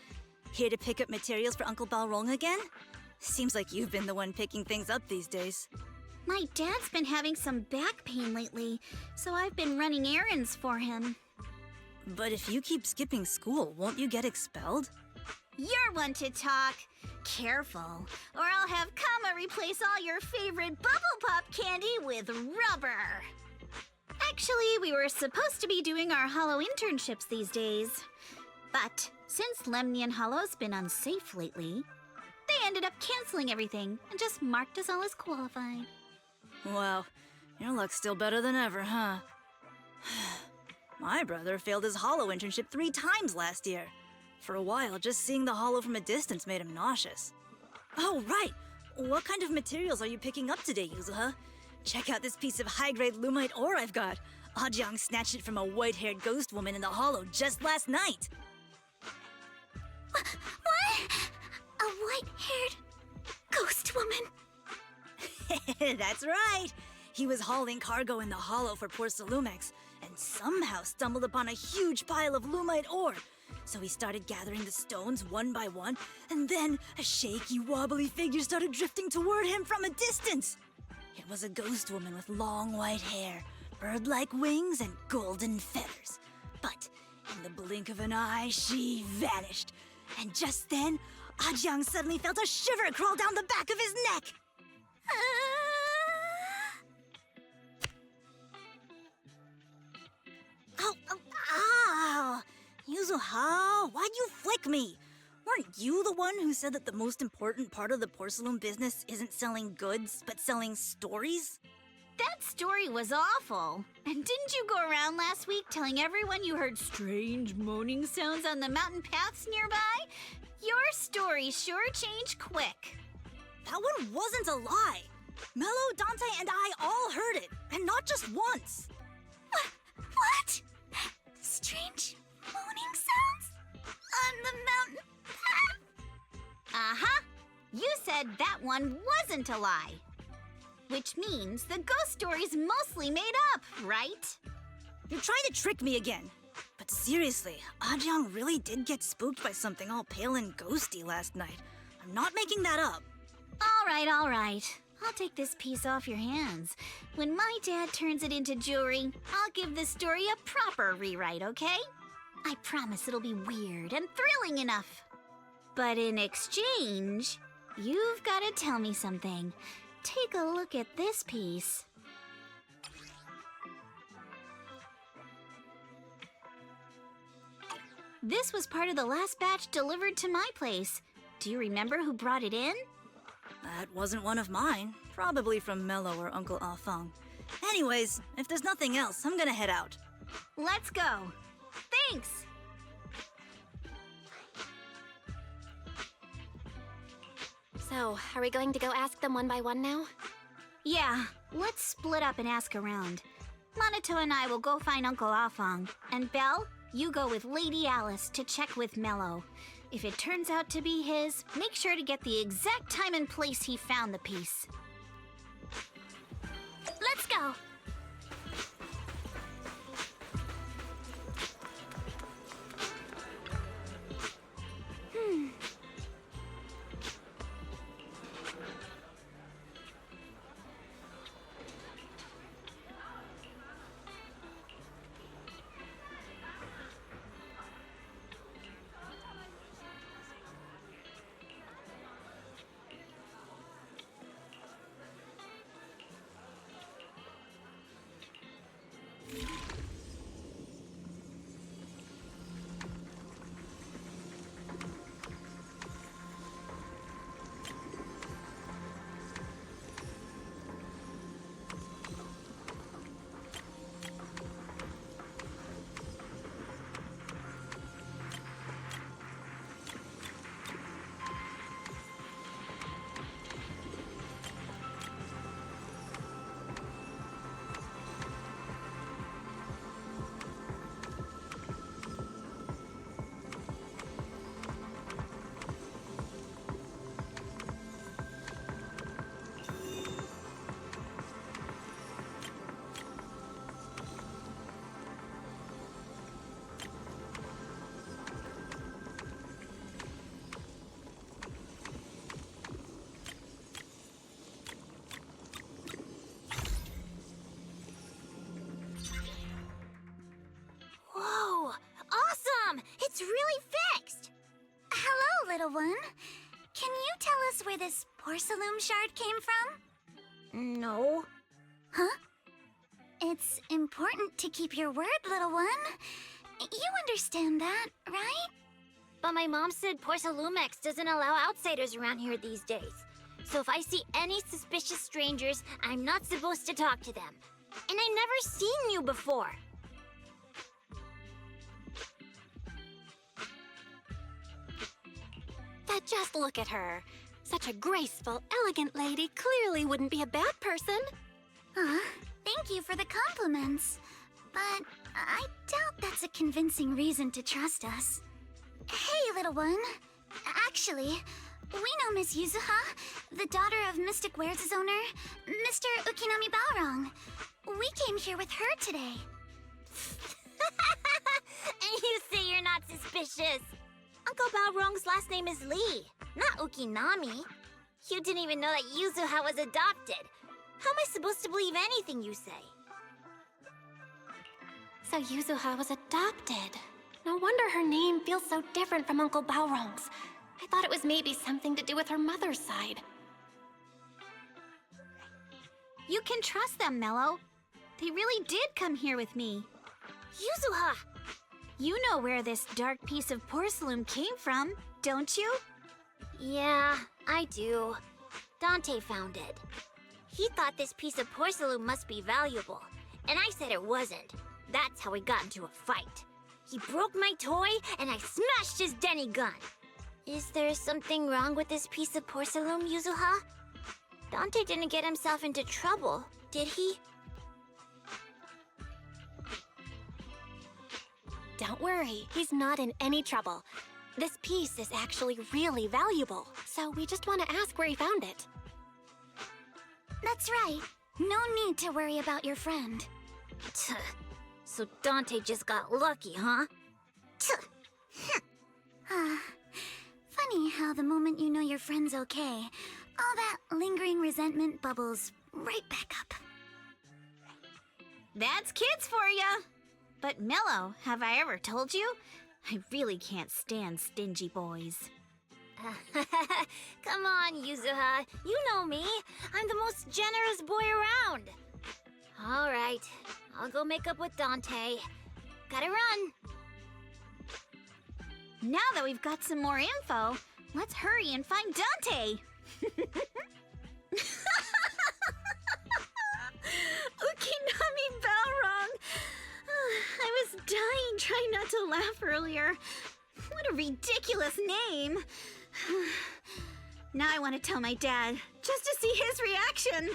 here to pick up materials for Uncle Balrog again? Seems like you've been the one picking things up these days. My dad's been having some back pain lately, so I've been running errands for him. But if you keep skipping school, won't you get expelled? You're one to talk. Careful, or I'll have Kama replace all your favorite Bubble Pop candy with rubber. Actually, we were supposed to be doing our Hollow internships these days. But since Lemnian Hollow's been unsafe lately, they ended up canceling everything and just marked us all as qualified. Wow, your luck's still better than ever, huh? My brother failed his Hollow internship 3 times last year. For a while, just seeing the Hollow from a distance made him nauseous. Oh, right! What kind of materials are you picking up today, Yuzuha? Check out this piece of high-grade lumite ore I've got. Ajang snatched it from a white-haired ghost woman in the Hollow just last night. What? A white-haired ghost woman? That's right! He was hauling cargo in the Hollow for Porcelumex, and somehow stumbled upon a huge pile of lumite ore. So he started gathering the stones one by one, and then a shaky, wobbly figure started drifting toward him from a distance. It was a ghost woman with long white hair, bird-like wings, and golden feathers. But in the blink of an eye, she vanished. And just then, Ajang suddenly felt a shiver crawl down the back of his neck. Ow! Yuzuha, why'd you flick me? Weren't you the one who said that the most important part of the porcelain business isn't selling goods, but selling stories? That story was awful. And didn't you go around last week telling everyone you heard strange moaning sounds on the mountain paths nearby? Your story sure changed quick. That one wasn't a lie. Mello, Dante, and I all heard it, and not just once. What? Strange moaning sounds? On the mountain path? Uh-huh. You said that one wasn't a lie. Which means the ghost story's mostly made up, right? You're trying to trick me again. But seriously, Ajang really did get spooked by something all pale and ghosty last night. I'm not making that up. All right. I'll take this piece off your hands. When my dad turns it into jewelry, I'll give this story a proper rewrite, okay? I promise it'll be weird and thrilling enough. But in exchange, you've got to tell me something. Take a look at this piece. This was part of the last batch delivered to my place. Do you remember who brought it in? That wasn't one of mine. Probably from Mello or Uncle Afeng. Anyways, if there's nothing else, I'm gonna head out. Let's go. Thanks! So, are we going to go ask them one by one now? Yeah, let's split up and ask around. Monato and I will go find Uncle Afong. And Belle, you go with Lady Alice to check with Mello. If it turns out to be his, make sure to get the exact time and place he found the piece. Let's go. Whoa! Awesome! It's really fixed! Hello, little one. Can you tell us where this porcelain shard came from? No. Huh? It's important to keep your word, little one. You understand that, right? But my mom said Porcelumex doesn't allow outsiders around here these days. So if I see any suspicious strangers, I'm not supposed to talk to them. And I've never seen you before. But just look at her. Such a graceful, elegant lady clearly wouldn't be a bad person. Thank you for the compliments. But I doubt that's a convincing reason to trust us. Hey, little one. Actually, we know Miss Yuzuha, the daughter of Mystic Wares' owner, Mr. Ukinami Balrong. We came here with her today. And you say you're not suspicious. Uncle Balrong's last name is Lee, not Ukinami. You didn't even know that Yuzuha was adopted. How am I supposed to believe anything you say? So Yuzuha was adopted. No wonder her name feels so different from Uncle Balrong's. I thought it was maybe something to do with her mother's side. You can trust them, Mello. They really did come here with me. Yuzuha! You know where this dark piece of porcelain came from, don't you? Yeah, I do. Dante found it. He thought this piece of porcelain must be valuable, and I said it wasn't. That's how we got into a fight. He broke my toy, and I smashed his Denny gun. Is there something wrong with this piece of porcelain, Yuzuha? Dante didn't get himself into trouble, did he? Don't worry, he's not in any trouble. This piece is actually really valuable, so we just want to ask where he found it. That's right. No need to worry about your friend. So Dante just got lucky, huh? Funny how the moment you know your friend's okay, all that lingering resentment bubbles right back up. That's kids for ya! But Mello, have I ever told you? I really can't stand stingy boys. Come on, Yuzuha. You know me. I'm the most generous boy around. All right. I'll go make up with Dante. Gotta run. Now that we've got some more info, let's hurry and find Dante. Ukinami Balrong. I was dying trying trying not to laugh earlier. What a ridiculous name. Now I want to tell my dad, just to see his reaction.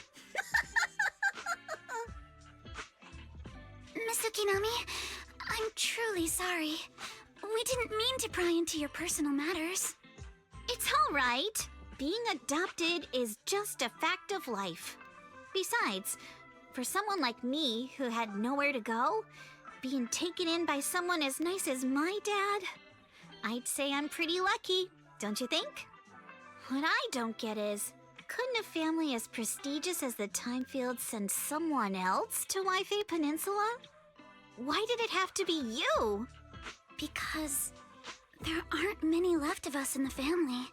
Miss Ukinami, I'm truly sorry. We didn't mean to pry into your personal matters. It's all right. Being adopted is just a fact of life. Besides, for someone like me who had nowhere to go, being taken in by someone as nice as my dad, I'd say I'm pretty lucky, don't you think? What I don't get is, couldn't a family as prestigious as the Timefields send someone else to Wi-Fi Peninsula? Why did it have to be you? Because there aren't many left of us in the family.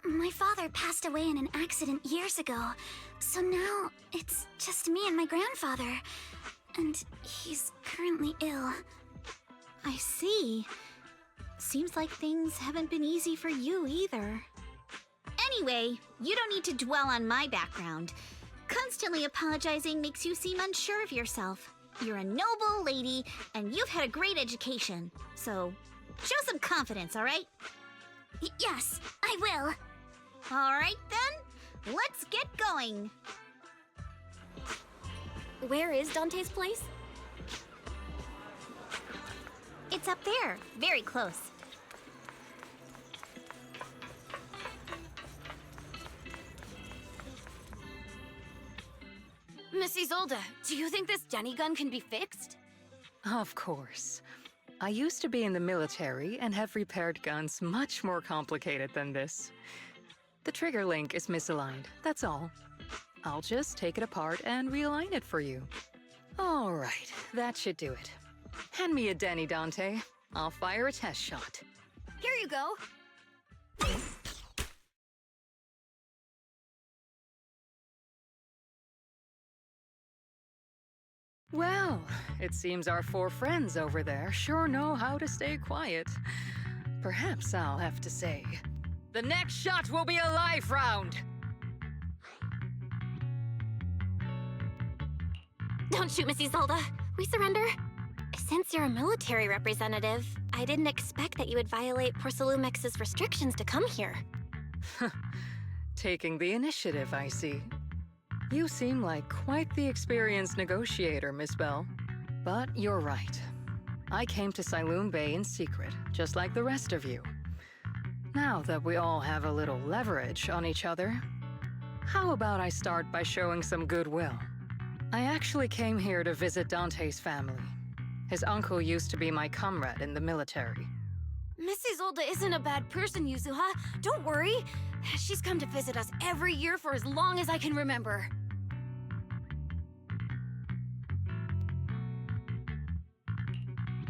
My father passed away in an accident years ago, so now it's just me and my grandfather. And he's currently ill. I see. Seems like things haven't been easy for you either. Anyway, you don't need to dwell on my background. Constantly apologizing makes you seem unsure of yourself. You're a noble lady, and you've had a great education. So, show some confidence, all right? Yes, I will. All right, then. Let's get going. Where is Dante's place? It's up there, very close. Miss Isolde, do you think this Denny gun can be fixed? Of course. I used to be in the military and have repaired guns much more complicated than this. The trigger link is misaligned, that's all. I'll just take it apart and realign it for you. All right, that should do it. Hand me a Denny, Dante. I'll fire a test shot. Here you go. Well, it seems our 4 friends over there sure know how to stay quiet. Perhaps I'll have to say, the next shot will be a life round! Don't shoot, Miss Isolde. We surrender. Since you're a military representative, I didn't expect that you would violate Porcelumex's restrictions to come here. Taking the initiative, I see. You seem like quite the experienced negotiator, Miss Bell. But you're right. I came to Siloon Bay in secret, just like the rest of you. Now that we all have a little leverage on each other, how about I start by showing some goodwill? I actually came here to visit Dante's family. His uncle used to be my comrade in the military. Miss Isolde isn't a bad person, Yuzuha. Don't worry. She's come to visit us every year for as long as I can remember.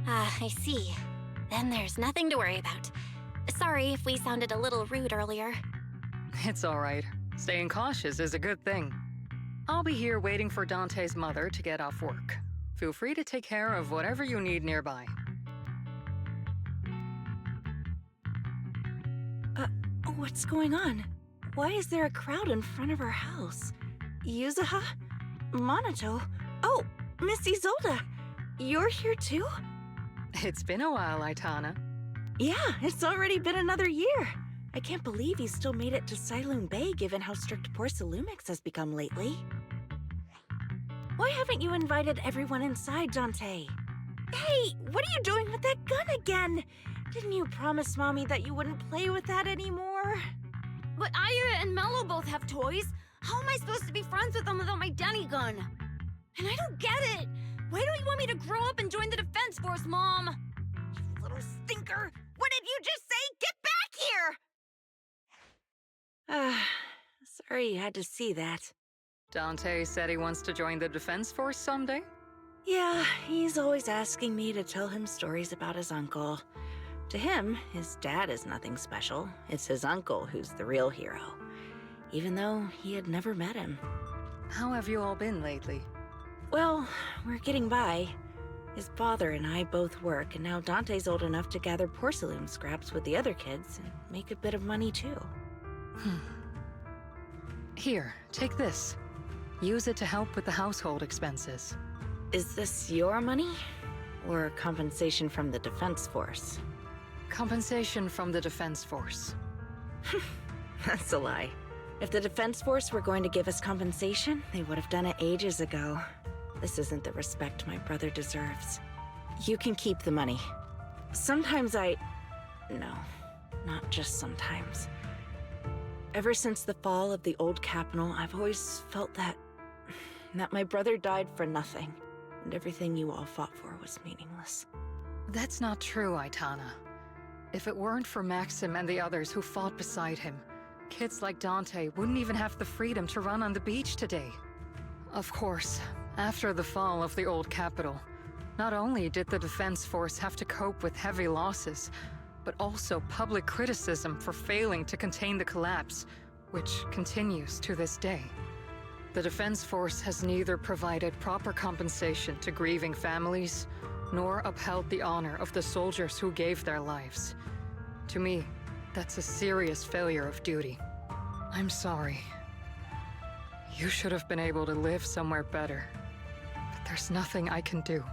Ah, I see. Then there's nothing to worry about. Sorry if we sounded a little rude earlier. It's all right. Staying cautious is a good thing. I'll be here waiting for Dante's mother to get off work. Feel free to take care of whatever you need nearby. What's going on? Why is there a crowd in front of our house? Yuzuha? Monato? Oh, Miss Isolde! You're here too? It's been a while, Aitana. Yeah, it's already been another year. I can't believe you still made it to Siloon Bay given how strict Porcelumix has become lately. Why haven't you invited everyone inside, Dante? Hey, what are you doing with that gun again? Didn't you promise Mommy that you wouldn't play with that anymore? But Aya and Mello both have toys. How am I supposed to be friends with them without my Denny gun? And I don't get it. Why don't you want me to grow up and join the Defense Force, Mom? You little stinker! What did you just say? Get back here! Sorry you had to see that. Dante said he wants to join the Defense Force someday? Yeah, he's always asking me to tell him stories about his uncle. To him, his dad is nothing special. It's his uncle who's the real hero, even though he had never met him. How have you all been lately? Well, we're getting by. His father and I both work, and now Dante's old enough to gather porcelain scraps with the other kids and make a bit of money too. Here, take this. Use it to help with the household expenses. Is this your money? or compensation from the Defense Force? Compensation from the Defense Force. That's a lie. If the Defense Force were going to give us compensation, they would have done it ages ago. This isn't the respect my brother deserves. You can keep the money. Sometimes No, not just sometimes. Ever since the fall of the old capital, I've always felt that my brother died for nothing, and everything you all fought for was meaningless. That's not true, Aitana. If it weren't for Maxim and the others who fought beside him, kids like Dante wouldn't even have the freedom to run on the beach today. Of course, after the fall of the old capital, not only did the Defense Force have to cope with heavy losses, but also public criticism for failing to contain the collapse, which continues to this day. The Defense Force has neither provided proper compensation to grieving families, nor upheld the honor of the soldiers who gave their lives. To me, that's a serious failure of duty. I'm sorry. You should have been able to live somewhere better, but there's nothing I can do.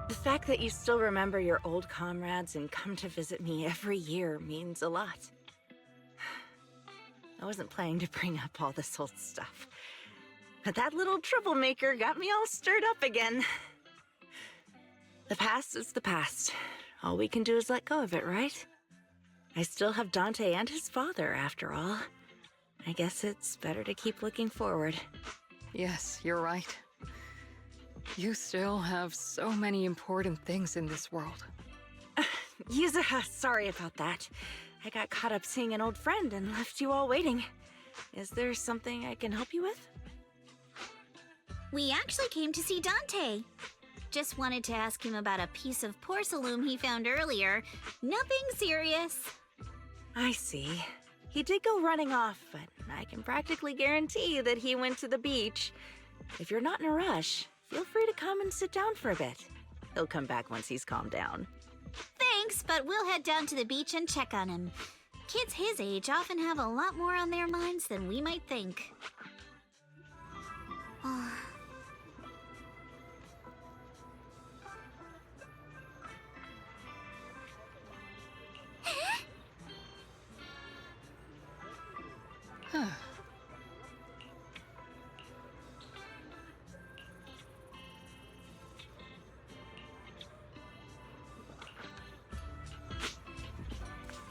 The fact that you still remember your old comrades and come to visit me every year means a lot. I wasn't planning to bring up all this old stuff, but that little troublemaker got me all stirred up again. The past is the past. All we can do is let go of it, right? I still have Dante and his father, after all. I guess it's better to keep looking forward. Yes, you're right. You still have so many important things in this world. Yuzuha, sorry about that. I got caught up seeing an old friend and left you all waiting. Is there something I can help you with? We actually came to see Dante. Just wanted to ask him about a piece of porcelain he found earlier. Nothing serious. I see. He did go running off, but I can practically guarantee that he went to the beach. If you're not in a rush, feel free to come and sit down for a bit. He'll come back once he's calmed down. Thanks, but we'll head down to the beach and check on him. Kids his age often have a lot more on their minds than we might think.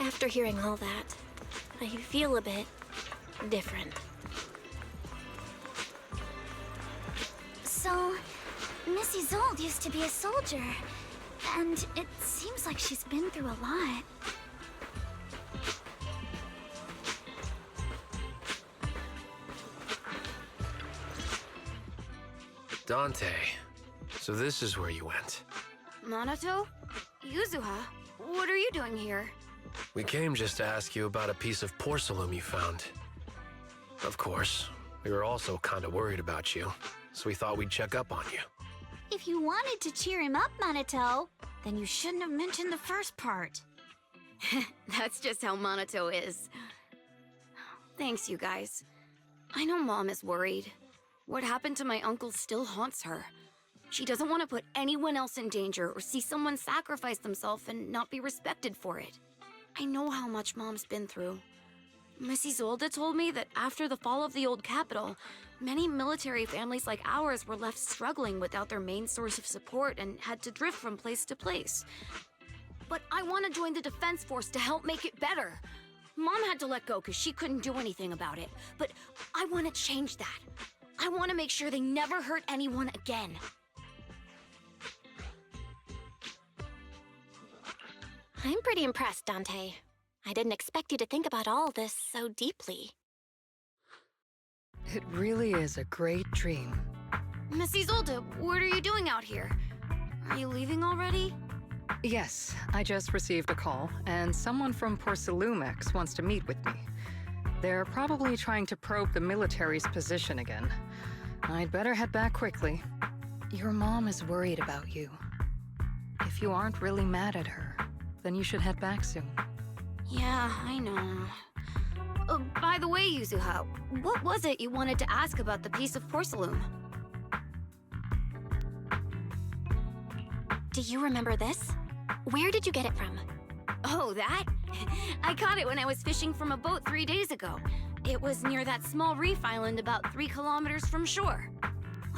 After hearing all that, I feel a bit different. So, Miss Isolde used to be a soldier, and it seems like she's been through a lot. Dante, so this is where you went. Minato? Yuzuha? What are you doing here? We came just to ask you about a piece of porcelain you found. Of course, we were also kind of worried about you, so we thought we'd check up on you. If you wanted to cheer him up, Minato, then you shouldn't have mentioned the first part. That's just how Minato is. Thanks, you guys. I know Mom is worried. What happened to my uncle still haunts her. She doesn't want to put anyone else in danger or see someone sacrifice themselves and not be respected for it. I know how much Mom's been through. Miss Isolde told me that after the fall of the old capital, many military families like ours were left struggling without their main source of support and had to drift from place to place. But I want to join the Defense Force to help make it better. Mom had to let go because she couldn't do anything about it, but I want to change that. I want to make sure they never hurt anyone again. I'm pretty impressed, Dante. I didn't expect you to think about all this so deeply. It really is a great dream. Miss Isolde, what are you doing out here? Are you leaving already? Yes, I just received a call, and someone from Porcelumex wants to meet with me. They're probably trying to probe the military's position again. I'd better head back quickly. Your mom is worried about you. If you aren't really mad at her, then you should head back soon. Yeah, I know. By the way, Yuzuha, what was it you wanted to ask about the piece of porcelain? Do you remember this? Where did you get it from? Oh, that? I caught it when I was fishing from a boat 3 days ago. It was near that small reef island about 3 kilometers from shore.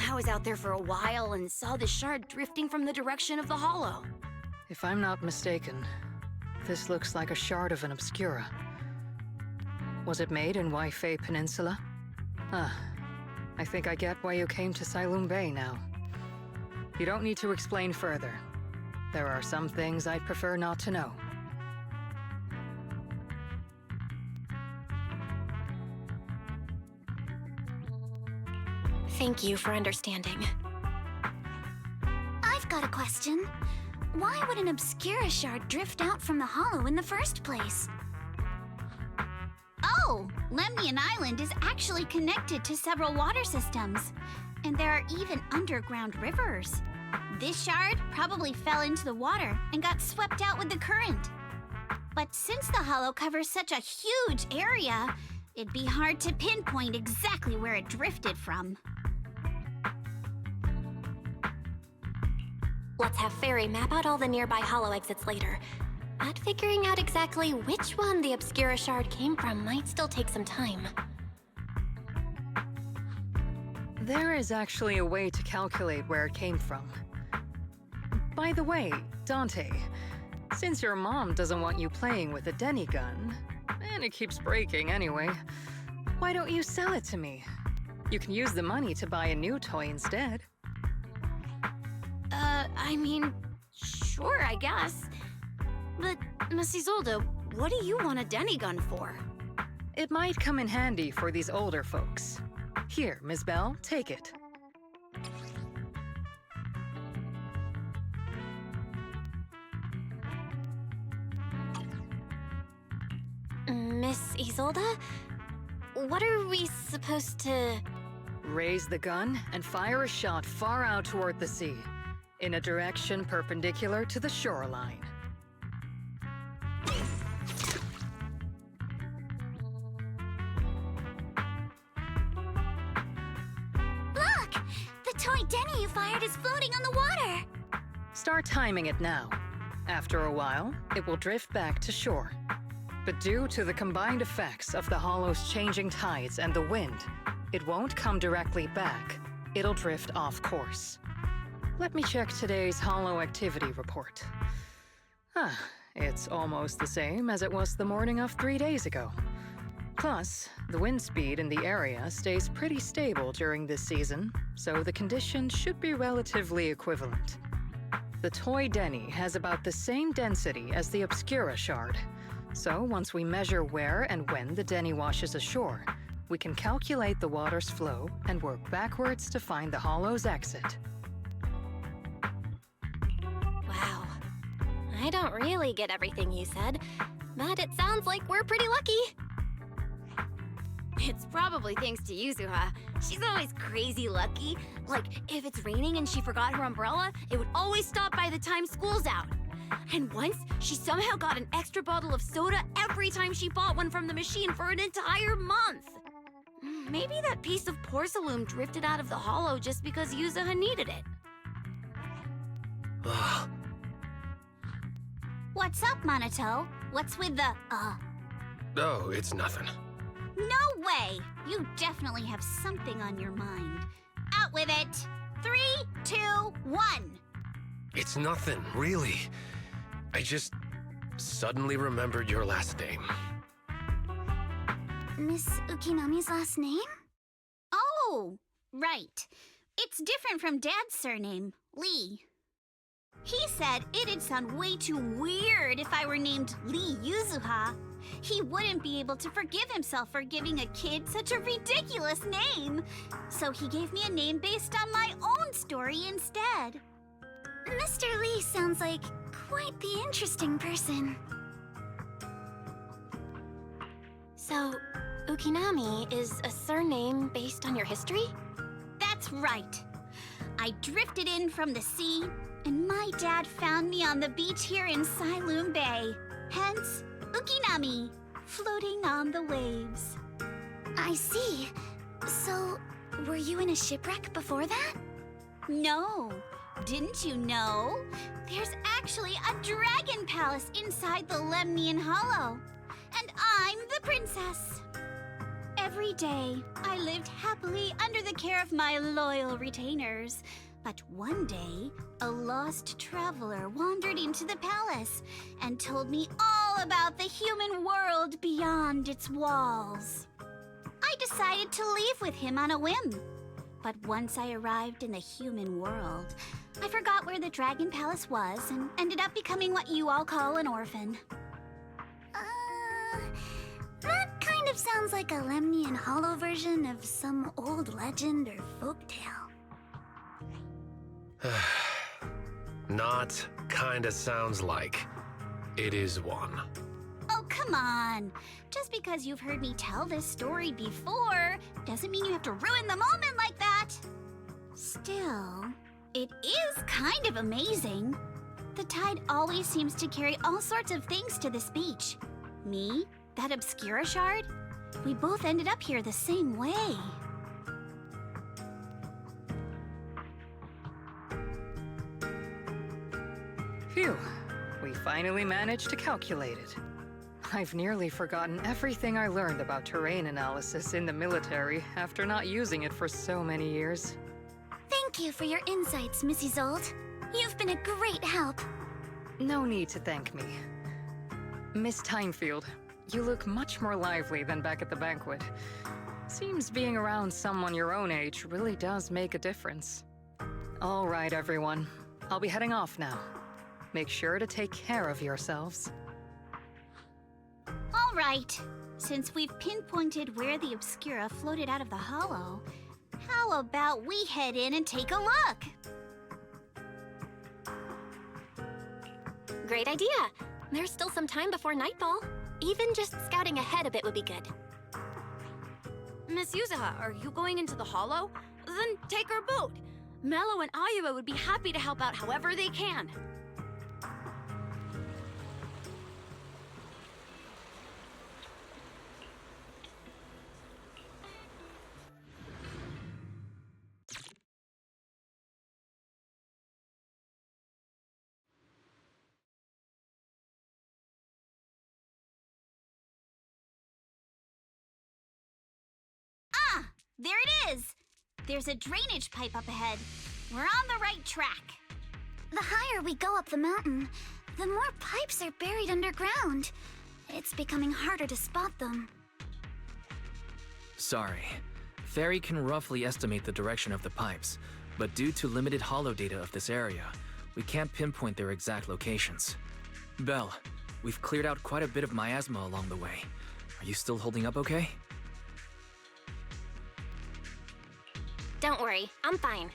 I was out there for a while and saw the shard drifting from the direction of the hollow. If I'm not mistaken, this looks like a shard of an Obscura. Was it made in Waifei Peninsula? I think I get why you came to Sailoon Bay now. You don't need to explain further. There are some things I'd prefer not to know. Thank you for understanding. I've got a question. Why would an Obscura shard drift out from the hollow in the first place? Oh, Lemnian Island is actually connected to several water systems, and there are even underground rivers. This shard probably fell into the water and got swept out with the current. But since the hollow covers such a huge area, it'd be hard to pinpoint exactly where it drifted from. Let's have Fairy map out all the nearby hollow exits later. But figuring out exactly which one the Obscura shard came from might still take some time. There is actually a way to calculate where it came from. By the way, Dante, since your mom doesn't want you playing with a Denny gun, and it keeps breaking anyway, why don't you sell it to me? You can use the money to buy a new toy instead. I mean, sure, I guess. But, Miss Isolde, what do you want a Denny gun for? It might come in handy for these older folks. Here, Ms. Bell, take it. Miss Isolde? What are we supposed to... Raise the gun and fire a shot far out toward the sea, in a direction perpendicular to the shoreline. Look! The toy Denny you fired is floating on the water! Start timing it now. After a while, it will drift back to shore. But due to the combined effects of the hollow's changing tides and the wind, it won't come directly back. It'll drift off course. Let me check today's hollow activity report. It's almost the same as it was the morning of 3 days ago. Plus, the wind speed in the area stays pretty stable during this season, so the conditions should be relatively equivalent. The toy Denny has about the same density as the Obscura shard, so once we measure where and when the Denny washes ashore, we can calculate the water's flow and work backwards to find the hollow's exit. Wow. I don't really get everything you said, but it sounds like we're pretty lucky. It's probably thanks to Yuzuha. She's always crazy lucky. Like, if it's raining and she forgot her umbrella, it would always stop by the time school's out. And once, she somehow got an extra bottle of soda every time she bought one from the machine for an entire month. Maybe that piece of porcelain drifted out of the hollow just because Yuzuha needed it. What's up, Monato? What's with the, Oh, it's nothing. No way! You definitely have something on your mind. Out with it! 3, 2, 1! It's nothing, really. I just suddenly remembered your last name. Miss Ukinami's last name? Oh, right. It's different from Dad's surname, Lee. He said it'd sound way too weird if I were named Lee Yuzuha. He wouldn't be able to forgive himself for giving a kid such a ridiculous name. So he gave me a name based on my own story instead. Mr. Lee sounds like quite the interesting person. So, Ukinami is a surname based on your history? That's right. I drifted in from the sea, and my dad found me on the beach here in Sailoon Bay. Hence, Ukinami, floating on the waves. I see. So, were you in a shipwreck before that? No. Didn't you know? There's actually a dragon palace inside the Lemnian Hollow. And I'm the princess. Every day, I lived happily under the care of my loyal retainers. But one day, a lost traveler wandered into the palace and told me all about the human world beyond its walls. I decided to leave with him on a whim. But once I arrived in the human world, I forgot where the Dragon Palace was and ended up becoming what you all call an orphan. That kind of sounds like a Lemnian Hollow version of some old legend or folktale. Not kinda sounds like. It is one. Oh, come on. Just because you've heard me tell this story before doesn't mean you have to ruin the moment like that. Still, it is kind of amazing. The tide always seems to carry all sorts of things to this beach. Me, that Obscura shard, we both ended up here the same way. Phew, we finally managed to calculate it. I've nearly forgotten everything I learned about terrain analysis in the military after not using it for so many years. Thank you for your insights, Mrs. Zold. You've been a great help. No need to thank me. Miss Timefield, you look much more lively than back at the banquet. Seems being around someone your own age really does make a difference. All right, everyone. I'll be heading off now. Make sure to take care of yourselves. All right. Since we've pinpointed where the Obscura floated out of the hollow, how about we head in and take a look? Great idea. There's still some time before nightfall. Even just scouting ahead a bit would be good. Miss Yuzuha, are you going into the hollow? Then take our boat. Mello and Ayuba would be happy to help out however they can. There it is! There's a drainage pipe up ahead. We're on the right track. The higher we go up the mountain, the more pipes are buried underground. It's becoming harder to spot them. Sorry. Fairy can roughly estimate the direction of the pipes, but due to limited holo data of this area, we can't pinpoint their exact locations. Belle, we've cleared out quite a bit of miasma along the way. Are you still holding up okay? Don't worry, I'm fine.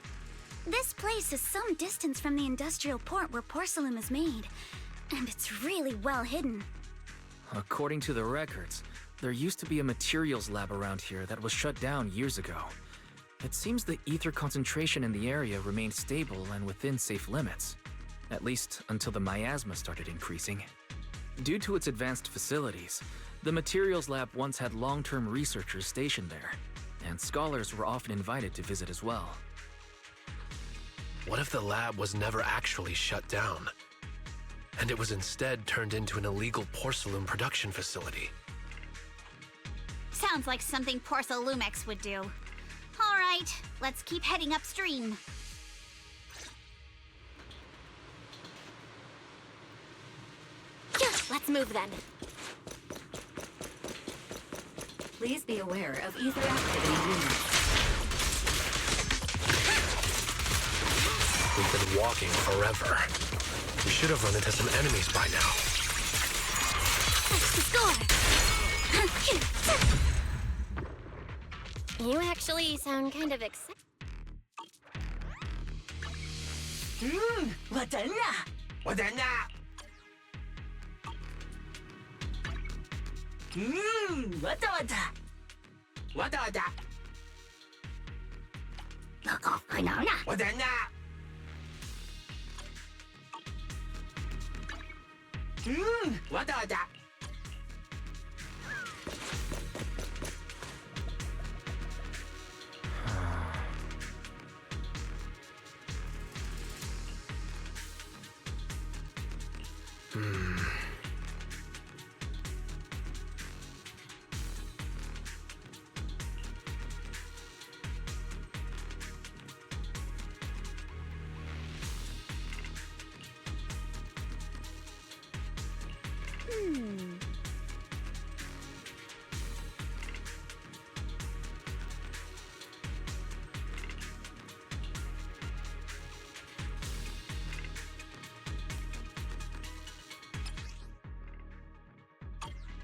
This place is some distance from the industrial port where porcelain is made, and it's really well hidden. According to the records, there used to be a materials lab around here that was shut down years ago. It seems the ether concentration in the area remained stable and within safe limits, at least until the miasma started increasing. Due to its advanced facilities, the materials lab once had long-term researchers stationed there, and scholars were often invited to visit as well. What if the lab was never actually shut down, and it was instead turned into an illegal porcelain production facility? Sounds like something Porcelumex would do. All right, let's keep heading upstream. Let's move then. Please be aware of ether activity units. We've been walking forever. We should have run into some enemies by now. That's the score! You actually sound kind of excited.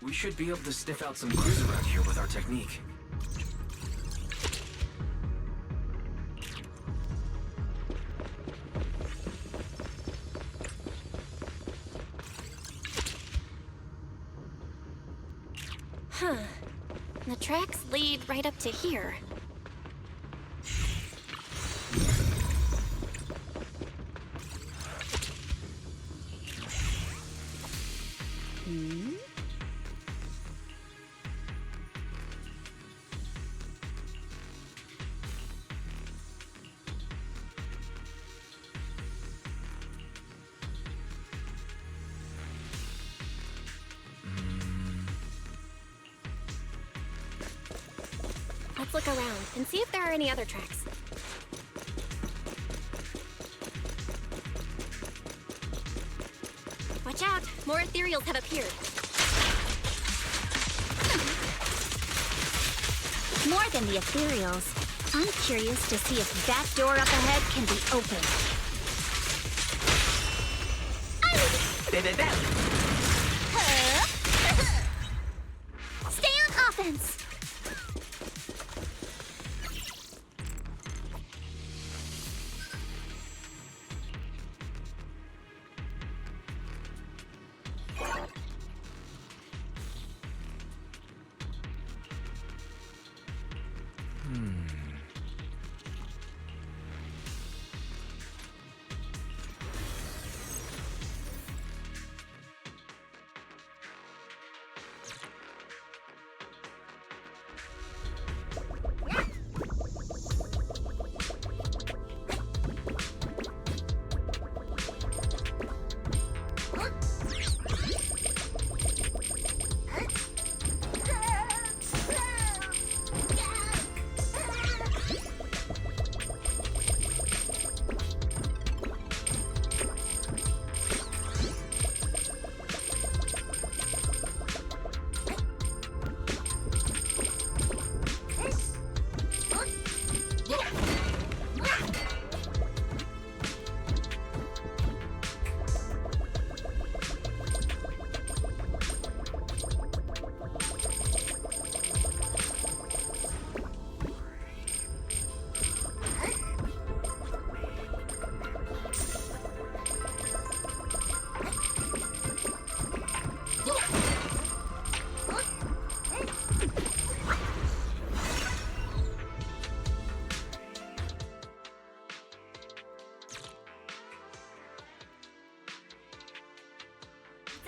We should be able to sniff out some clues around here with our technique. Huh. The tracks lead right up to here. Let's look around and see if there are any other tracks. Watch out! More ethereals have appeared. More than the ethereals. I'm curious to see if that door up ahead can be opened. Stay on offense!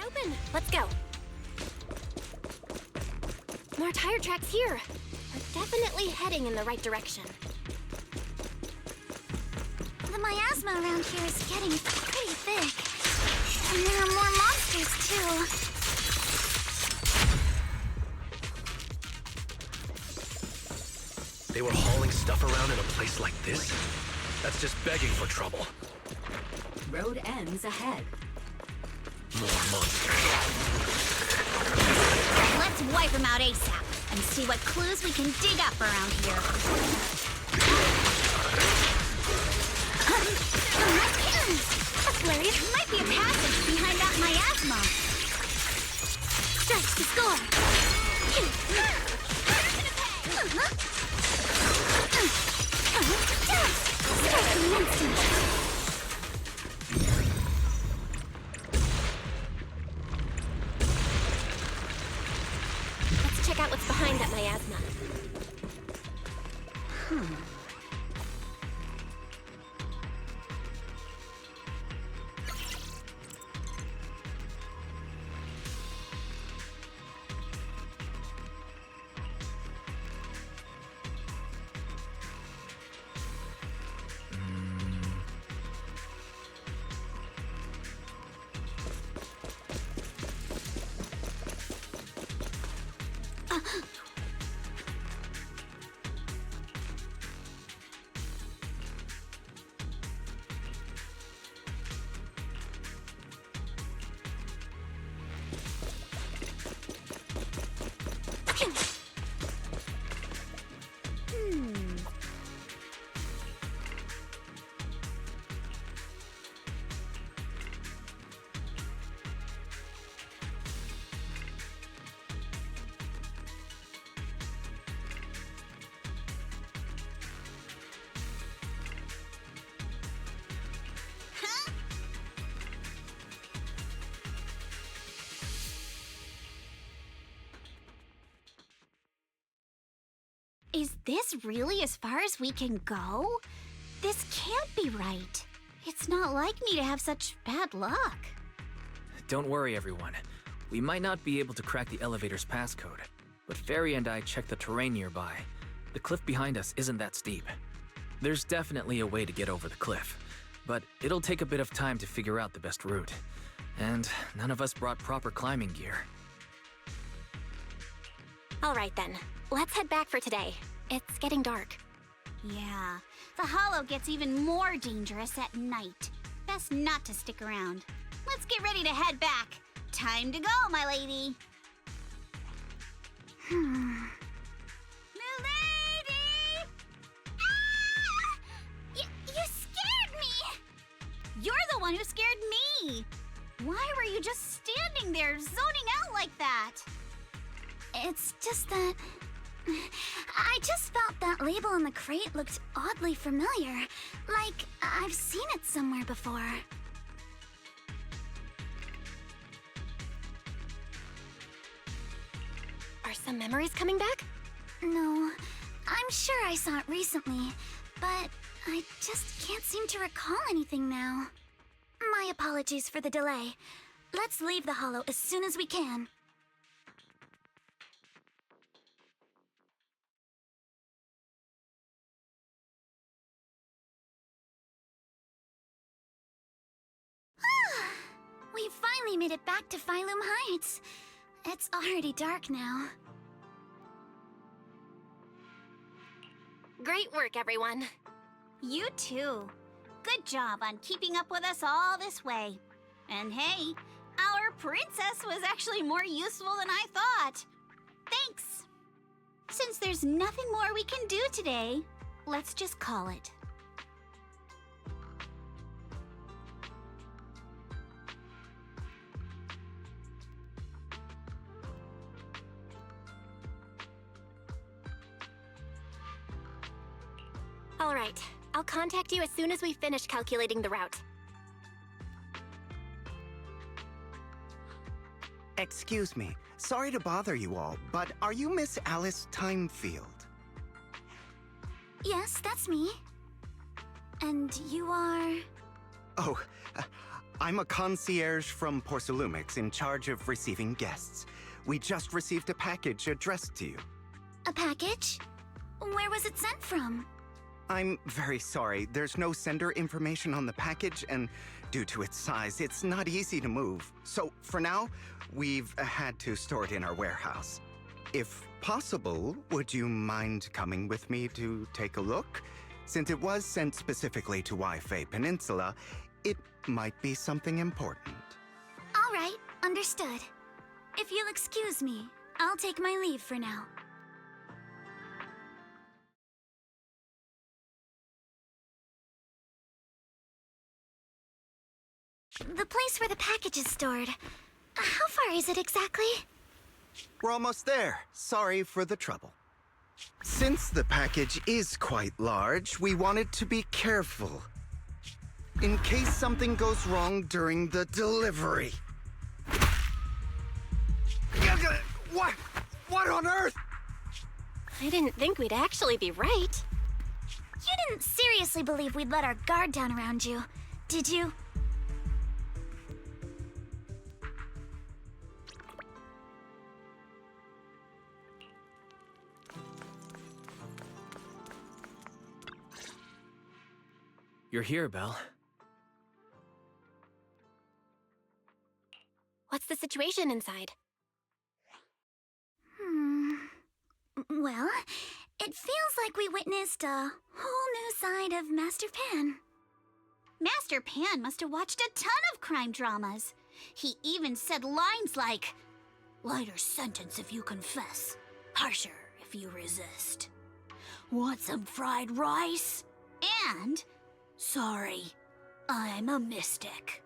Open. Let's go. More tire tracks here. We're definitely heading in the right direction. The miasma around here is getting pretty thick. And there are more monsters, too. They were hauling stuff around in a place like this? That's just begging for trouble. Road ends ahead. More monsters. Let's wipe them out ASAP and see what clues we can dig up around here. There might be a passage behind that miasma. Stretch the score. Strike in an instant. Let's check out what's behind that miasma. Is this really as far as we can go? This can't be right. It's not like me to have such bad luck. Don't worry, everyone. We might not be able to crack the elevator's passcode, but Fairy and I checked the terrain nearby. The cliff behind us isn't that steep. There's definitely a way to get over the cliff, but it'll take a bit of time to figure out the best route. And none of us brought proper climbing gear. All right then, let's head back for today. It's getting dark. Yeah, the hollow gets even more dangerous at night. Best not to stick around. Let's get ready to head back. Time to go, my lady. Milady! Ah! You scared me! You're the one who scared me! Why were you just standing there, zoning out like that? It's just that... I just felt that label on the crate looked oddly familiar. Like, I've seen it somewhere before. Are some memories coming back? No, I'm sure I saw it recently, but I just can't seem to recall anything now. My apologies for the delay. Let's leave the hollow as soon as we can. We finally made it back to Phylum Heights. It's already dark now. Great work, everyone. You too. Good job on keeping up with us all this way. And hey, our princess was actually more useful than I thought. Thanks. Since there's nothing more we can do today, let's just call it. All right, I'll contact you as soon as we finish calculating the route. Excuse me. Sorry to bother you all, but are you Miss Alice Timefield? Yes, that's me. And you are... Oh, I'm a concierge from Porcelumix in charge of receiving guests. We just received a package addressed to you. A package? Where was it sent from? I'm very sorry. There's no sender information on the package, and due to its size, it's not easy to move. So, for now, we've had to store it in our warehouse. If possible, would you mind coming with me to take a look? Since it was sent specifically to Wi-Fi Peninsula, it might be something important. All right, understood. If you'll excuse me, I'll take my leave for now. The place where the package is stored. How far is it exactly? We're almost there. Sorry for the trouble. Since the package is quite large, we wanted to be careful. In case something goes wrong during the delivery. What? What on earth? I didn't think we'd actually be right. You didn't seriously believe we'd let our guard down around you, did you? You're here, Belle. What's the situation inside? Well, it feels like we witnessed a whole new side of Master Pan. Master Pan must have watched a ton of crime dramas. He even said lines like, "Lighter sentence if you confess, harsher if you resist. Want some fried rice?" And, "Sorry, I'm a mystic."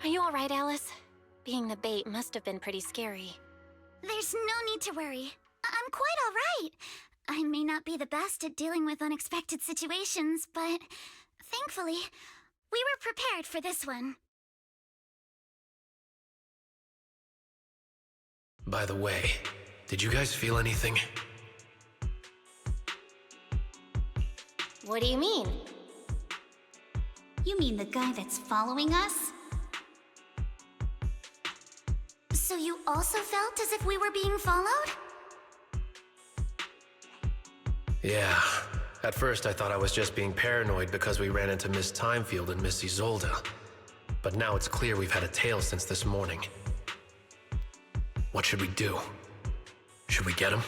Are you all right, Alice? Being the bait must have been pretty scary. There's no need to worry. I'm quite all right. I may not be the best at dealing with unexpected situations, but thankfully, we were prepared for this one. By the way, did you guys feel anything? What do you mean? You mean the guy that's following us? So you also felt as if we were being followed? Yeah. At first I thought I was just being paranoid because we ran into Miss Timefield and Miss Isolde. But now it's clear we've had a tail since this morning. What should we do? Should we get him?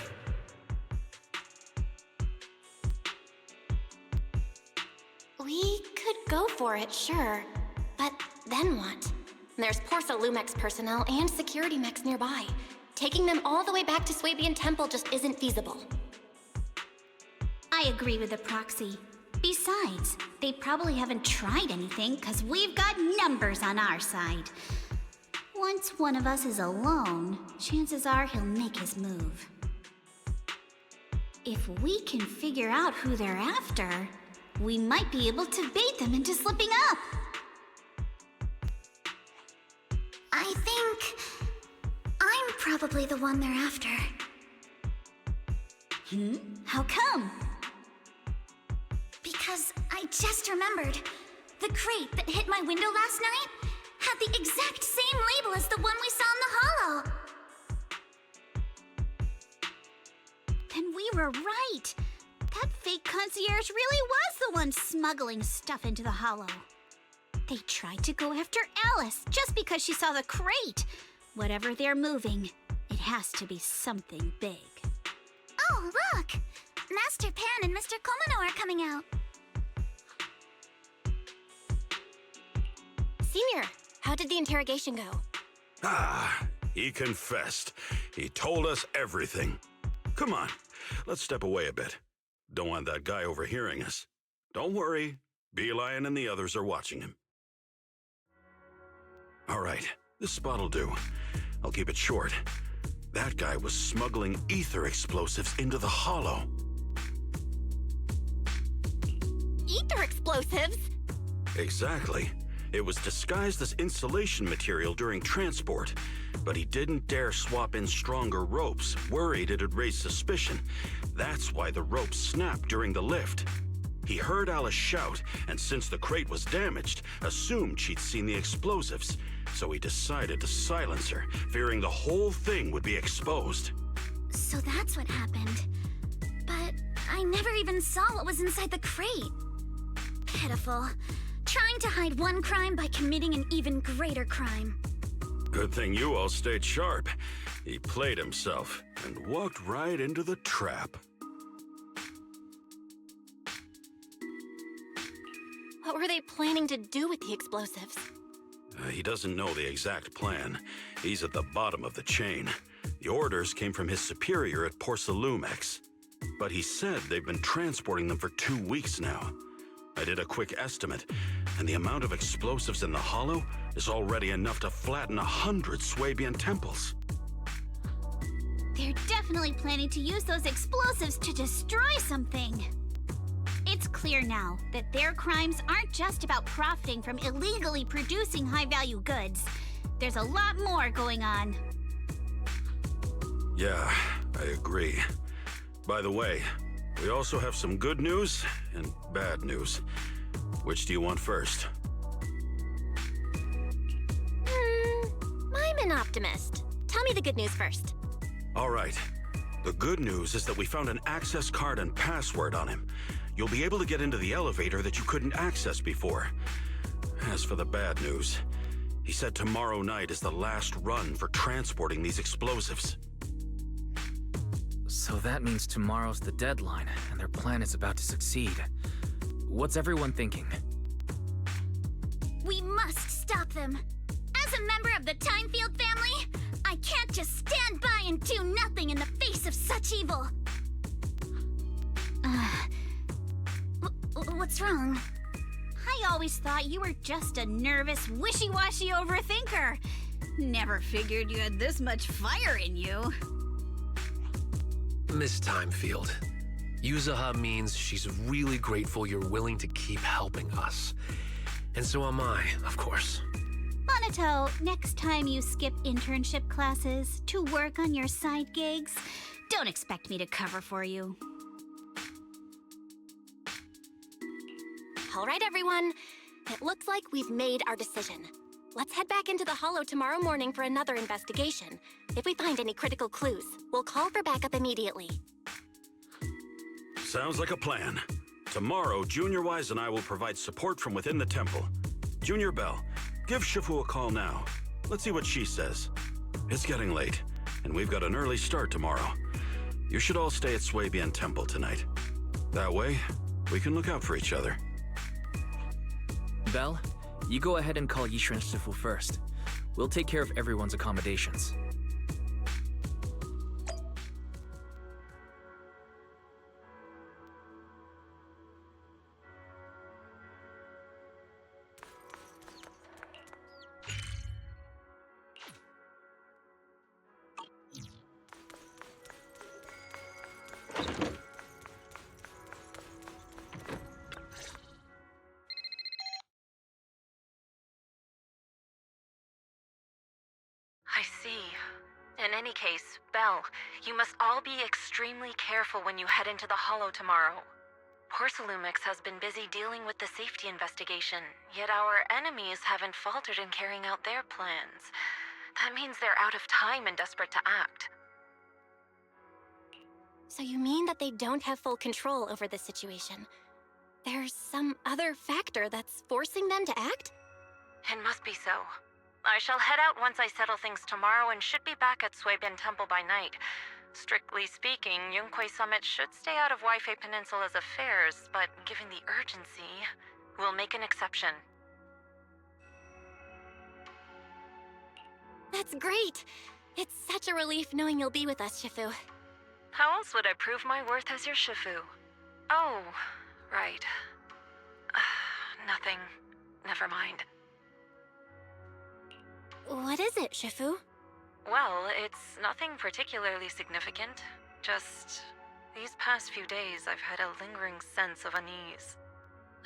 We could go for it, sure. But then what? There's Porsalumex personnel and security mechs nearby. Taking them all the way back to Swabian Temple just isn't feasible. I agree with the proxy. Besides, they probably haven't tried anything because we've got numbers on our side. Once one of us is alone, chances are he'll make his move. If we can figure out who they're after, we might be able to bait them into slipping up. I think I'm probably the one they're after. How come? Because I just remembered. The crate that hit my window last night had the exact same label as the one we saw in the hollow. Then we were right. That fake concierge really was the one smuggling stuff into the hollow. They tried to go after Alice just because she saw the crate. Whatever they're moving, it has to be something big. Oh, look! Master Pan and Mr. Komano are coming out. Senior, how did the interrogation go? He confessed. He told us everything. Come on, let's step away a bit. Don't want that guy overhearing us. Don't worry, Beelion and the others are watching him. All right, this spot'll do. I'll keep it short. That guy was smuggling ether explosives into the hollow. Ether explosives? Exactly. It was disguised as insulation material during transport, but he didn't dare swap in stronger ropes, worried it'd raise suspicion. That's why the ropes snapped during the lift. He heard Alice shout, and since the crate was damaged, assumed she'd seen the explosives, so he decided to silence her, fearing the whole thing would be exposed. So that's what happened. But I never even saw what was inside the crate. Pitiful. Trying to hide one crime by committing an even greater crime. Good thing you all stayed sharp. He played himself and walked right into the trap. What were they planning to do with the explosives? He doesn't know the exact plan. He's at the bottom of the chain. The orders came from his superior at Porsalumex. But he said they've been transporting them for 2 weeks now. I did a quick estimate, and the amount of explosives in the hollow is already enough to flatten 100 Swabian temples. They're definitely planning to use those explosives to destroy something. It's clear now that their crimes aren't just about profiting from illegally producing high-value goods. There's a lot more going on. Yeah, I agree. By the way, we also have some good news and bad news. Which do you want first? I'm an optimist. Tell me the good news first. All right. The good news is that we found an access card and password on him. You'll be able to get into the elevator that you couldn't access before. As for the bad news, he said tomorrow night is the last run for transporting these explosives. So that means tomorrow's the deadline, and their plan is about to succeed. What's everyone thinking? We must stop them. As a member of the Timefield family, I can't just stand by and do nothing in the face of such evil. What's wrong? I always thought you were just a nervous, wishy-washy overthinker. Never figured you had this much fire in you. Miss Timefield, Yuzuha means she's really grateful you're willing to keep helping us. And so am I, of course. Hanato, next time you skip internship classes to work on your side gigs, don't expect me to cover for you. All right, everyone. It looks like we've made our decision. Let's head back into the Hollow tomorrow morning for another investigation. If we find any critical clues, we'll call for backup immediately. Sounds like a plan. Tomorrow, Junior Wise and I will provide support from within the temple. Junior Bell, give Ch2 a call now. Let's see what she says. It's getting late, and we've got an early start tomorrow. You should all stay at Swabian Temple tonight. That way, we can look out for each other. Belle, you go ahead and call Yishu and Ch2 first. We'll take care of everyone's accommodations. I see. In any case, Belle, you must all be extremely careful when you head into the Hollow tomorrow. Porcelumix has been busy dealing with the safety investigation, yet our enemies haven't faltered in carrying out their plans. That means they're out of time and desperate to act. So you mean that they don't have full control over the situation? There's some other factor that's forcing them to act? It must be so. I shall head out once I settle things tomorrow and should be back at Swabian Temple by night. Strictly speaking, Yunquay Summit should stay out of Waifei Peninsula's affairs, but given the urgency, we'll make an exception. That's great! It's such a relief knowing you'll be with us, Ch2. How else would I prove my worth as your Ch2? Oh, right. Nothing. Never mind. What is it, Ch2? Well, it's nothing particularly significant. Just these past few days I've had a lingering sense of unease.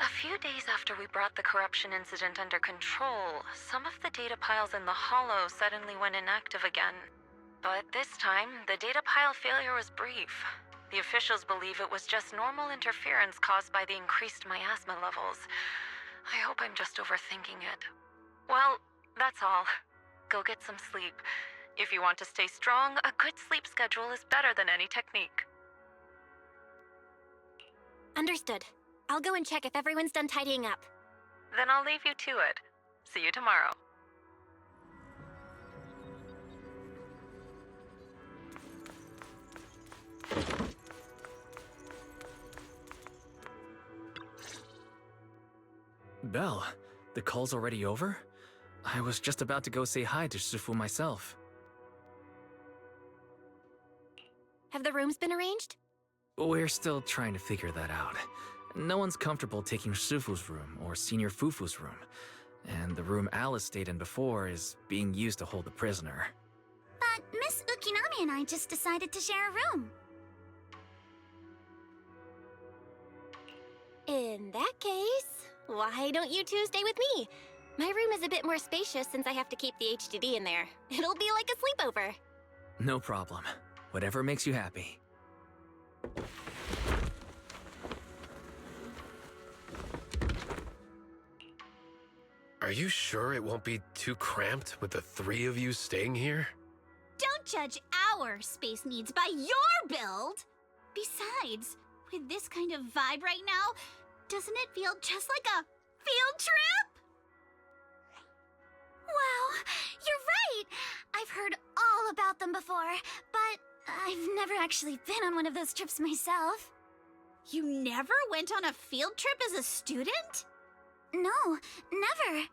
A few days after we brought the corruption incident under control, some of the data piles in the Hollow suddenly went inactive again. But this time, the data pile failure was brief. The officials believe it was just normal interference caused by the increased miasma levels. I hope I'm just overthinking it. Well, that's all. Go get some sleep. If you want to stay strong, a good sleep schedule is better than any technique. Understood. I'll go and check if everyone's done tidying up. Then I'll leave you to it. See you tomorrow. Belle, the call's already over? I was just about to go say hi to Ch2 myself. Have the rooms been arranged? We're still trying to figure that out. No one's comfortable taking Ch2's room or Senior Fufu's room. And the room Alice stayed in before is being used to hold the prisoner. But Miss Ukinami and I just decided to share a room. In that case, why don't you two stay with me? My room is a bit more spacious since I have to keep the HDD in there. It'll be like a sleepover. No problem. Whatever makes you happy. Are you sure it won't be too cramped with the three of you staying here? Don't judge our space needs by your build! Besides, with this kind of vibe right now, doesn't it feel just like a field trip? Wow, you're right! I've heard all about them before, but I've never actually been on one of those trips myself. You never went on a field trip as a student? No, never.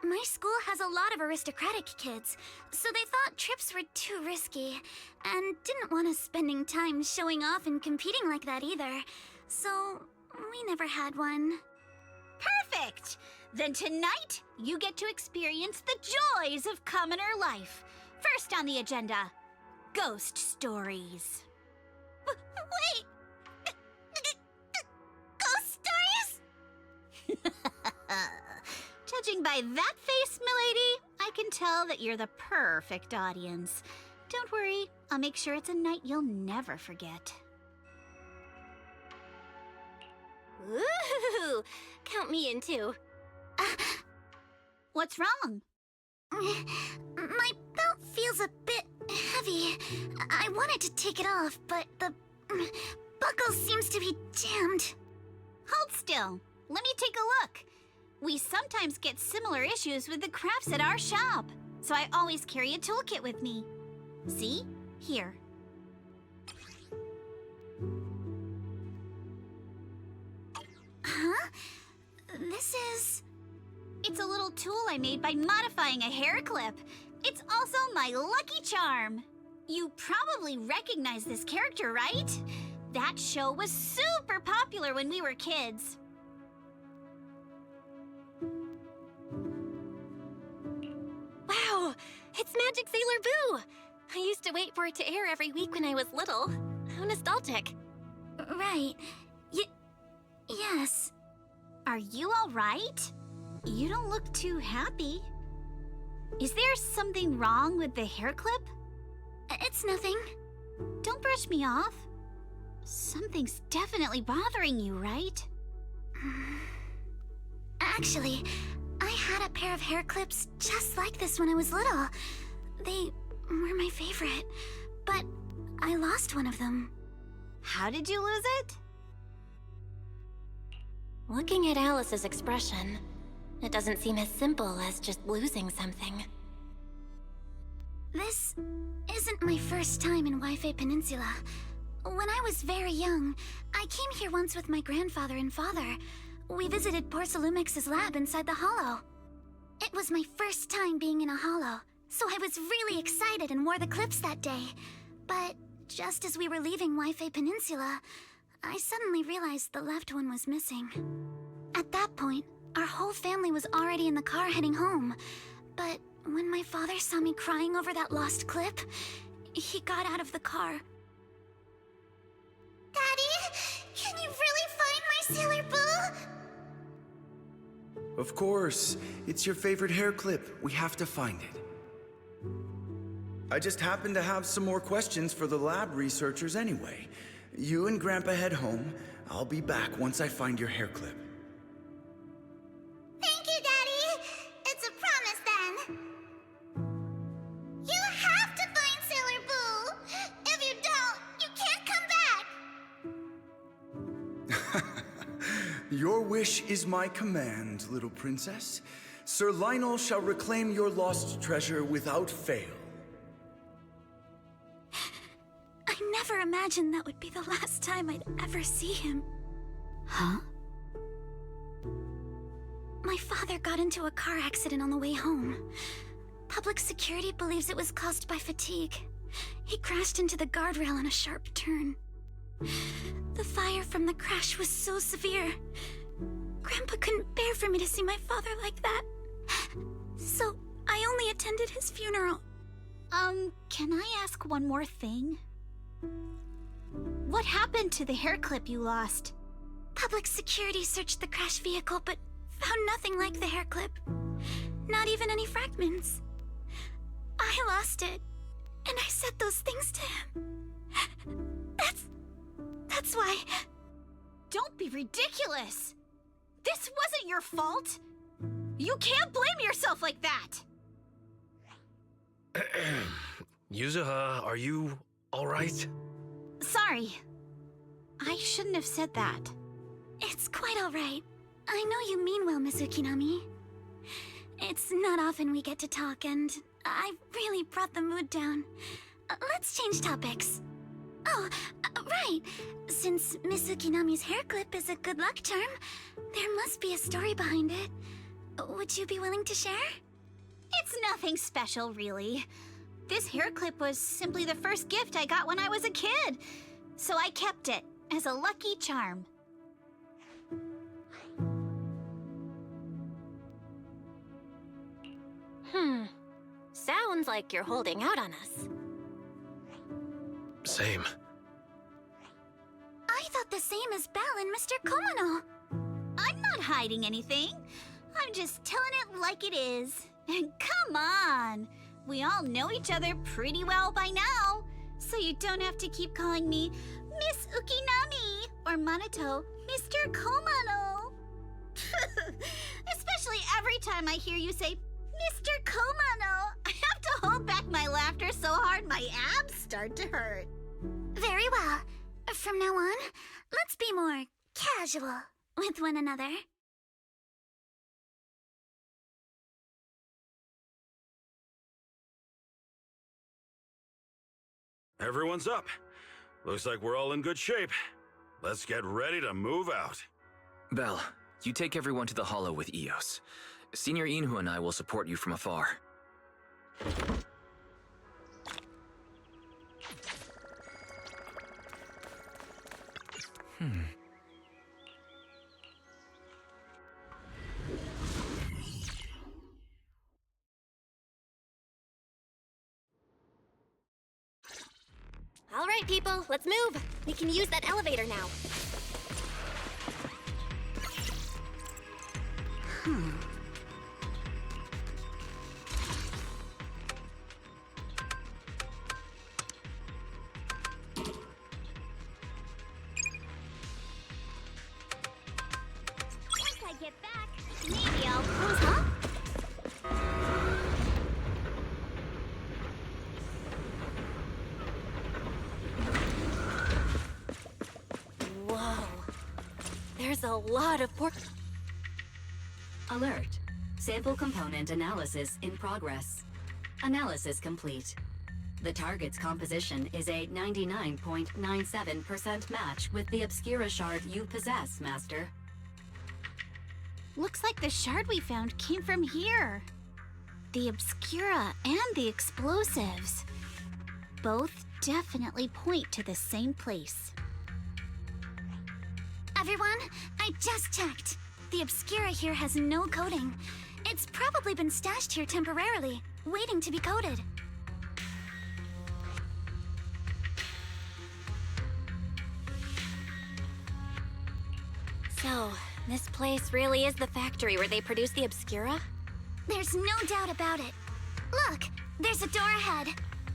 My school has a lot of aristocratic kids, so they thought trips were too risky, and didn't want us spending time showing off and competing like that either. So, we never had one. Perfect! Then tonight, you get to experience the joys of commoner life. First on the agenda, ghost stories. Wait! Ghost stories? Judging by that face, milady, I I can tell that you're the perfect audience. Don't worry, I'll make sure it's a night you'll never forget. Ooh, count me in too. What's wrong? My belt feels a bit heavy. I wanted to take it off, but the buckle seems to be jammed. Hold still. Let me take a look. We sometimes get similar issues with the crafts at our shop, so I always carry a toolkit with me. See? Here. Huh? This is... It's a little tool I made by modifying a hair clip. It's also my lucky charm. You probably recognize this character, right? That show was super popular when we were kids. Wow, it's Magic Sailor Boo! I used to wait for it to air every week when I was little. How nostalgic. Right. Yes. Are you all right? You don't look too happy. Is there something wrong with the hair clip? It's nothing. Don't brush me off. Something's definitely bothering you, right? Actually, I had a pair of hair clips just like this when I was little. They were my favorite, but I lost one of them. How did you lose it? Looking at Alice's expression, it doesn't seem as simple as just losing something. This isn't my first time in Wi-Fi Peninsula. When I was very young, I came here once with my grandfather and father. We visited Porcelumex's lab inside the Hollow. It was my first time being in a Hollow, so I was really excited and wore the clips that day. But just as we were leaving Wi-Fi Peninsula, I suddenly realized the left one was missing. At that point, our whole family was already in the car heading home. But when my father saw me crying over that lost clip, he got out of the car. Daddy, can you really find my Sailor Boo? Of course. It's your favorite hair clip. We have to find it. I just happen to have some more questions for the lab researchers anyway. You and Grandpa head home. I'll be back once I find your hair clip. Thank you, Daddy. It's a promise then. You have to find Sailor Boo. If you don't, you can't come back. Your wish is my command, little princess. Sir Lionel shall reclaim your lost treasure without fail. I never imagined that would be the last time I'd ever see him. Huh? My father got into a car accident on the way home. Public security believes it was caused by fatigue. He crashed into the guardrail on a sharp turn. The fire from the crash was so severe. Grandpa couldn't bear for me to see my father like that. So I only attended his funeral. Can I ask one more thing? What happened to the hair clip you lost? Public security searched the crashed vehicle, but found nothing like the hair clip. Not even any fragments. I lost it, and I said those things to him. That's why... Don't be ridiculous! This wasn't your fault! You can't blame yourself like that! Yuzuha, are you alright? Sorry. I shouldn't have said that. It's quite alright. I know you mean well, Miss Ukinami. It's not often we get to talk, and I really brought the mood down. Let's change topics. Oh, right. Since Miss Ukinami's hair clip is a good luck charm, there must be a story behind it. Would you be willing to share? It's nothing special, really. This hair clip was simply the first gift I got when I was a kid, so I kept it as a lucky charm. Sounds like you're holding out on us. Same. I thought the same as Belle and Mr. Komono. I'm not hiding anything. I'm just telling it like it is. Come on! We all know each other pretty well by now, so you don't have to keep calling me Miss Ukinami or Manato Mr. Komano. Especially every time I hear you say Mr. Komano, I have to hold back my laughter so hard my abs start to hurt. Very well. From now on, let's be more casual with one another. Everyone's up. Looks like we're all in good shape. Let's get ready to move out. Belle, you take everyone to the Hollow with Eos. Senior Inhu and I will support you from afar. All right, people, let's move. We can use that elevator now. Once I get back, maybe I'll close, huh? Whoa. There's a lot of Alert. Sample component analysis in progress. Analysis complete. The target's composition is a 99.97% match with the Obscura shard you possess, Master. Looks like the shard we found came from here. The Obscura and the explosives. Both definitely point to the same place. Everyone, I just checked. The Obscura here has no coding. It's probably been stashed here temporarily, waiting to be coded. So, this place really is the factory where they produce the Obscura? There's no doubt about it. Look, there's a door ahead.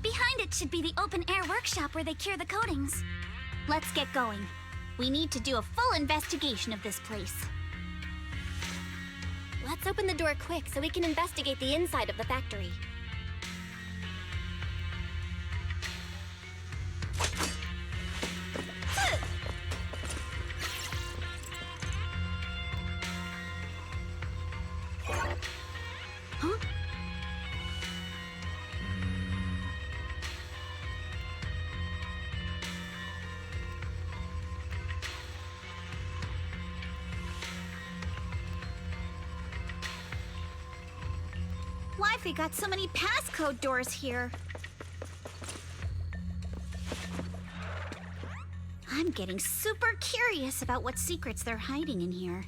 Behind it should be the open-air workshop where they cure the coatings. Let's get going. We need to do a full investigation of this place. Let's open the door quick so we can investigate the inside of the factory. Huh? Why've they got so many passcode doors here? I'm getting super curious about what secrets they're hiding in here.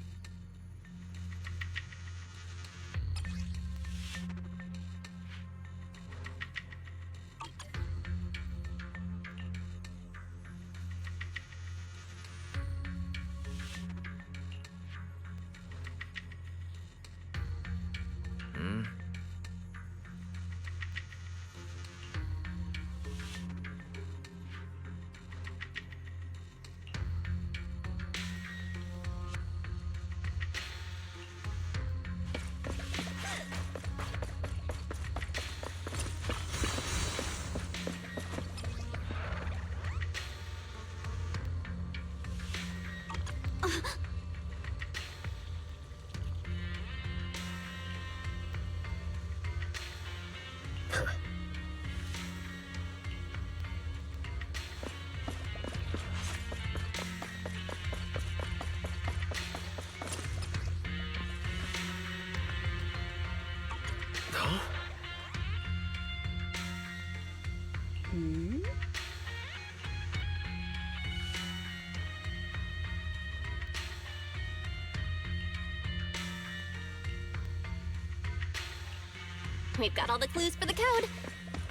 We've got all the clues for the code.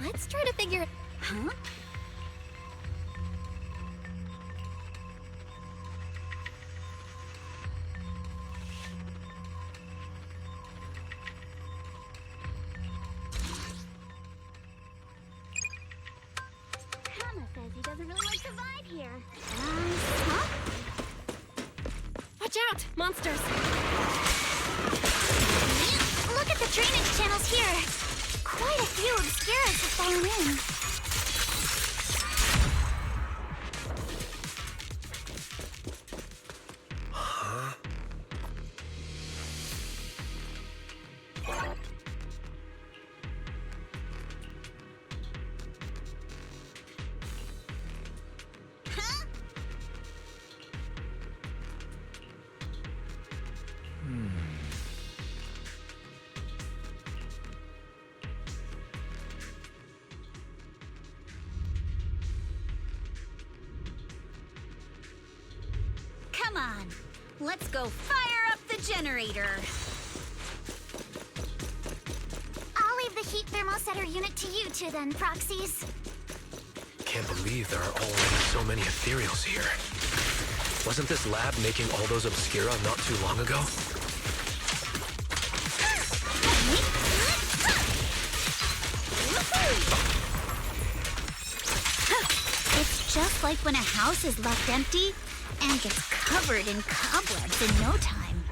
Let's try to figure... Huh? he doesn't really like the vibe here. Watch out! Monsters! Look at the drainage channels here. Quite a few obscuras have fallen in. Come on, let's go fire up the generator. I'll leave the heat thermosetter unit to you two then, proxies. Can't believe there are already so many ethereals here. Wasn't this lab making all those obscura not too long ago? It's just like when a house is left empty and gets covered in cobwebs in no time.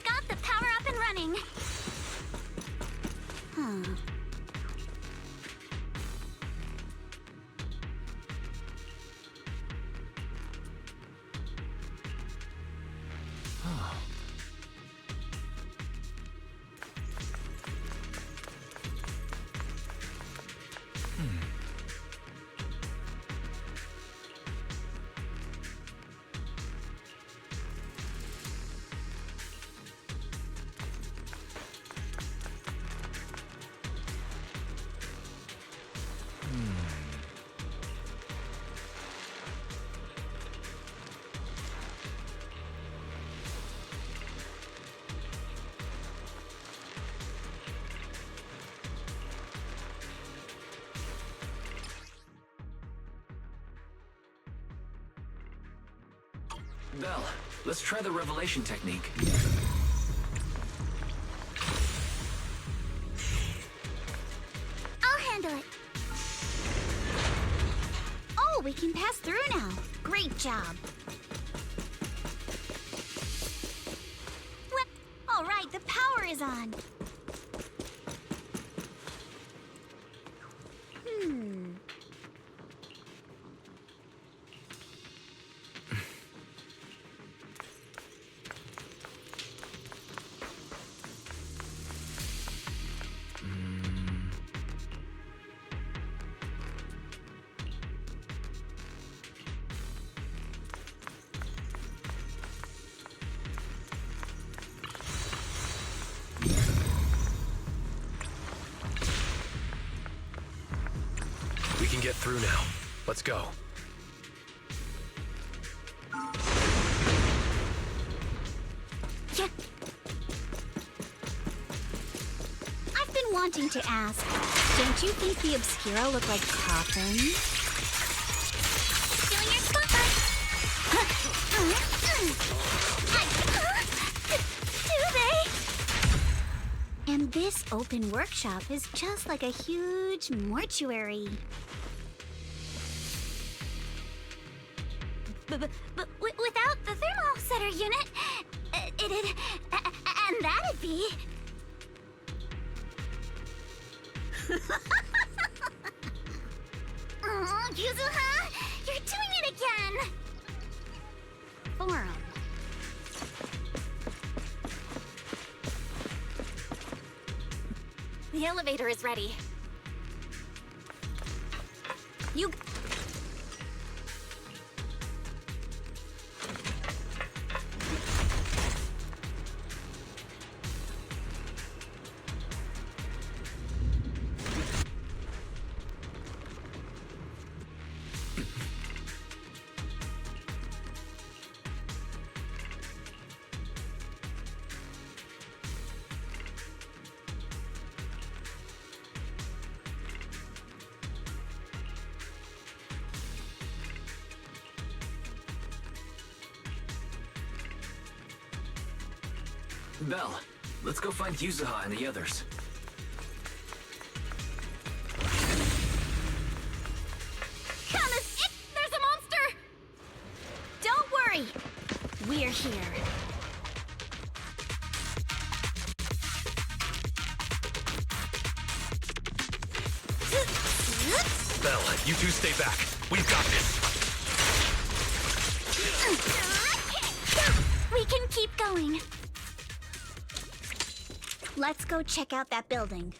Got the power up and running. Huh. Belle, let's try the revelation technique. I'll handle it. Oh, we can pass through now. Great job. What? All right, the power is on. We can get through now. Let's go. Yeah. I've been wanting to ask, don't you think the Obscura look like coffins? Doing your spotlight. Do they? And this open workshop is just like a huge mortuary. But without the thermosetter unit, it'd... and that'd be... Oh, Yuzuha! You're doing it again! Forum. The elevator is ready. You... Belle, Let's go find Yuzuha and the others. Thomas, there's a monster! Don't worry. We're here. Belle, you two stay back. We've got this. We can keep going. Let's go check out that building.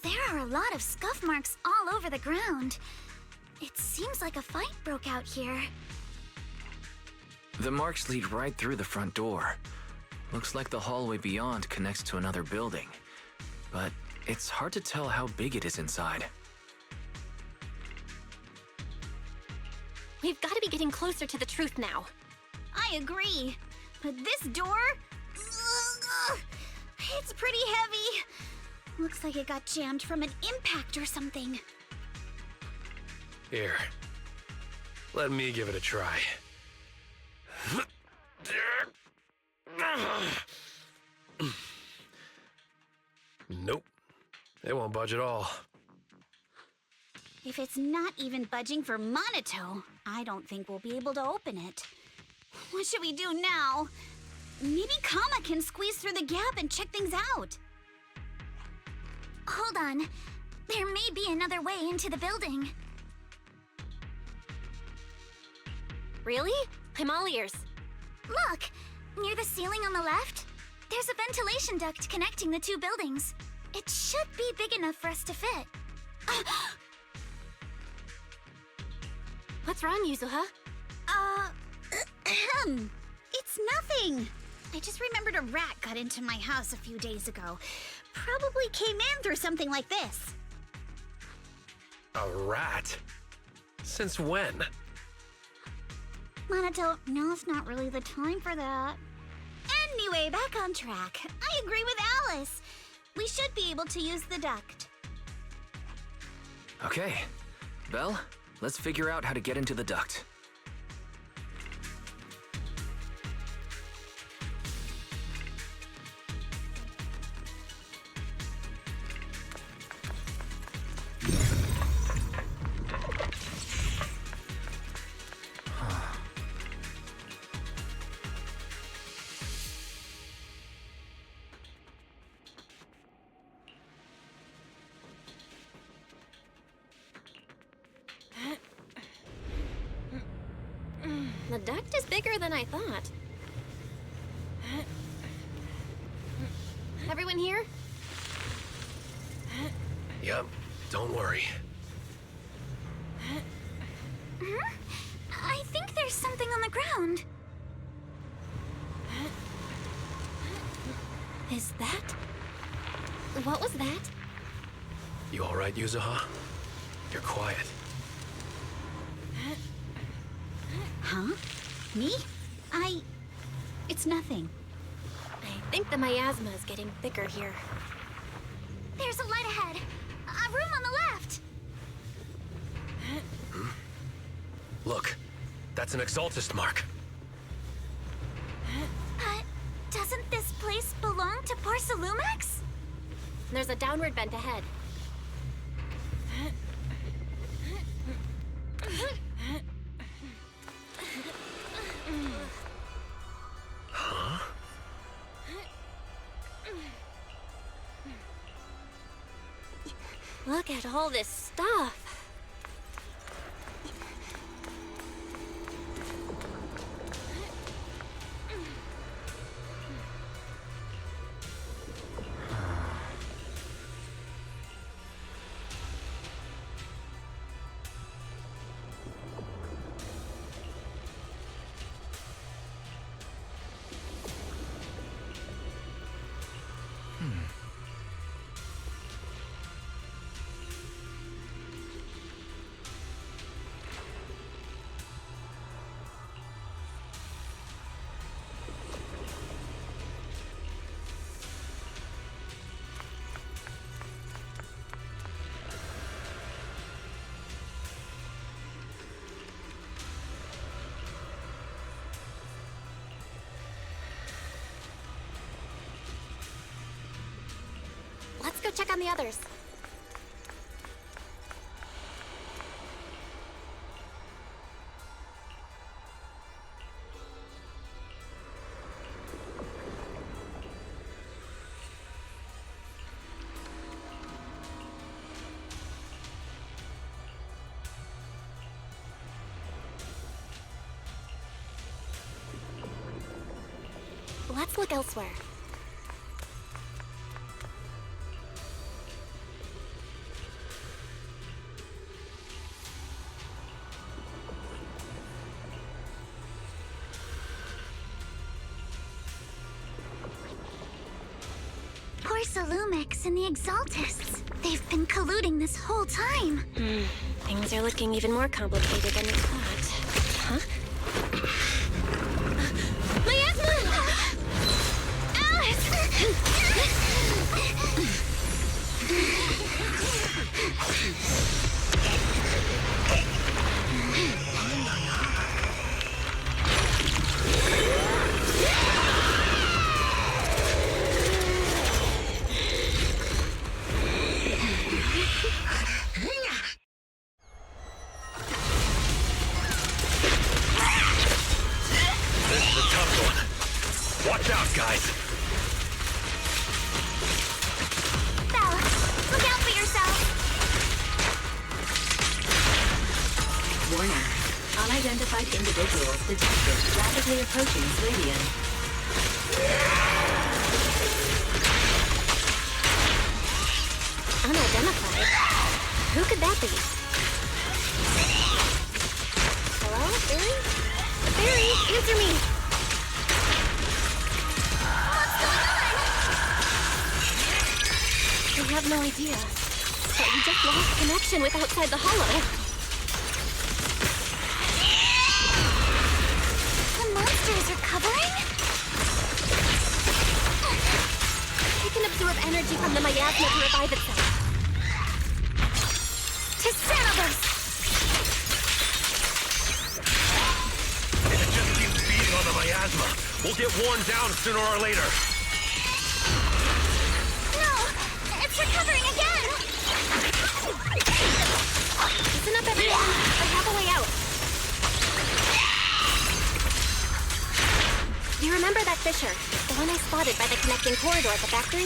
There are a lot of scuff marks all over the ground. It seems like a fight broke out here. The marks lead right through the front door. Looks like the hallway beyond connects to another building. But it's hard to tell how big it is inside. We've got to be getting closer to the truth now. I agree. But this door? It's pretty heavy. Looks like it got jammed from an impact or something. Here. Let me give it a try. Nope. It won't budge at all. If it's not even budging for Monito, I don't think we'll be able to open it. What should we do now? Maybe Kama can squeeze through the gap and check things out. Hold on. There may be another way into the building. Really? I'm all ears. Look! Near the ceiling on the left, there's a ventilation duct connecting the two buildings. It should be big enough for us to fit. What's wrong, Yuzuha? It's nothing. I just remembered a rat got into my house a few days ago. Probably came in through something like this. A rat? Since when? Monito, now's not really the time for that. Anyway, back on track. I agree with Alice. We should be able to use the duct. Okay. Belle, let's figure out how to get into the duct. The duct is bigger than I thought. Everyone here? Yep, don't worry. I think there's something on the ground. Is that? What was that? You alright, Yuzuha? You're quiet. Huh? Me? It's nothing. I think the miasma is getting thicker here. There's a light ahead. A room on the left. Look, that's an Exaltist mark. Doesn't this place belong to Porcelumex? There's a downward vent ahead. Huh? Look at all this stuff. check on the others. Let's look elsewhere. Lumix and the Exaltists. They've been colluding this whole time. Things are looking even more complicated than we thought. Huh? Watch out, guys! Belle, look out for yourself! Warning. Unidentified individuals detected rapidly approaching Sladian. Unidentified? Who could that be? Hello? Barry? Barry, answer me! I have no idea. But we just lost connection with outside the hollow. The monster is recovering? It can absorb energy from the miasma to revive itself. To Xanathos! If it just keeps feeding on the miasma, we'll get worn down sooner or later. Recovering again! Listen up, everyone. I have a way out. Do you remember that fissure? The one I spotted by the connecting corridor at the factory?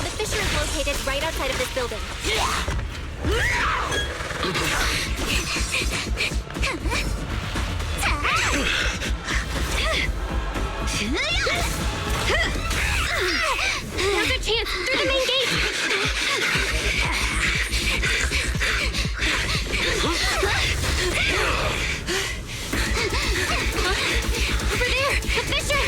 The fissure is located right outside of this building. Now's our chance! Through the main gate! Over there! The fissure!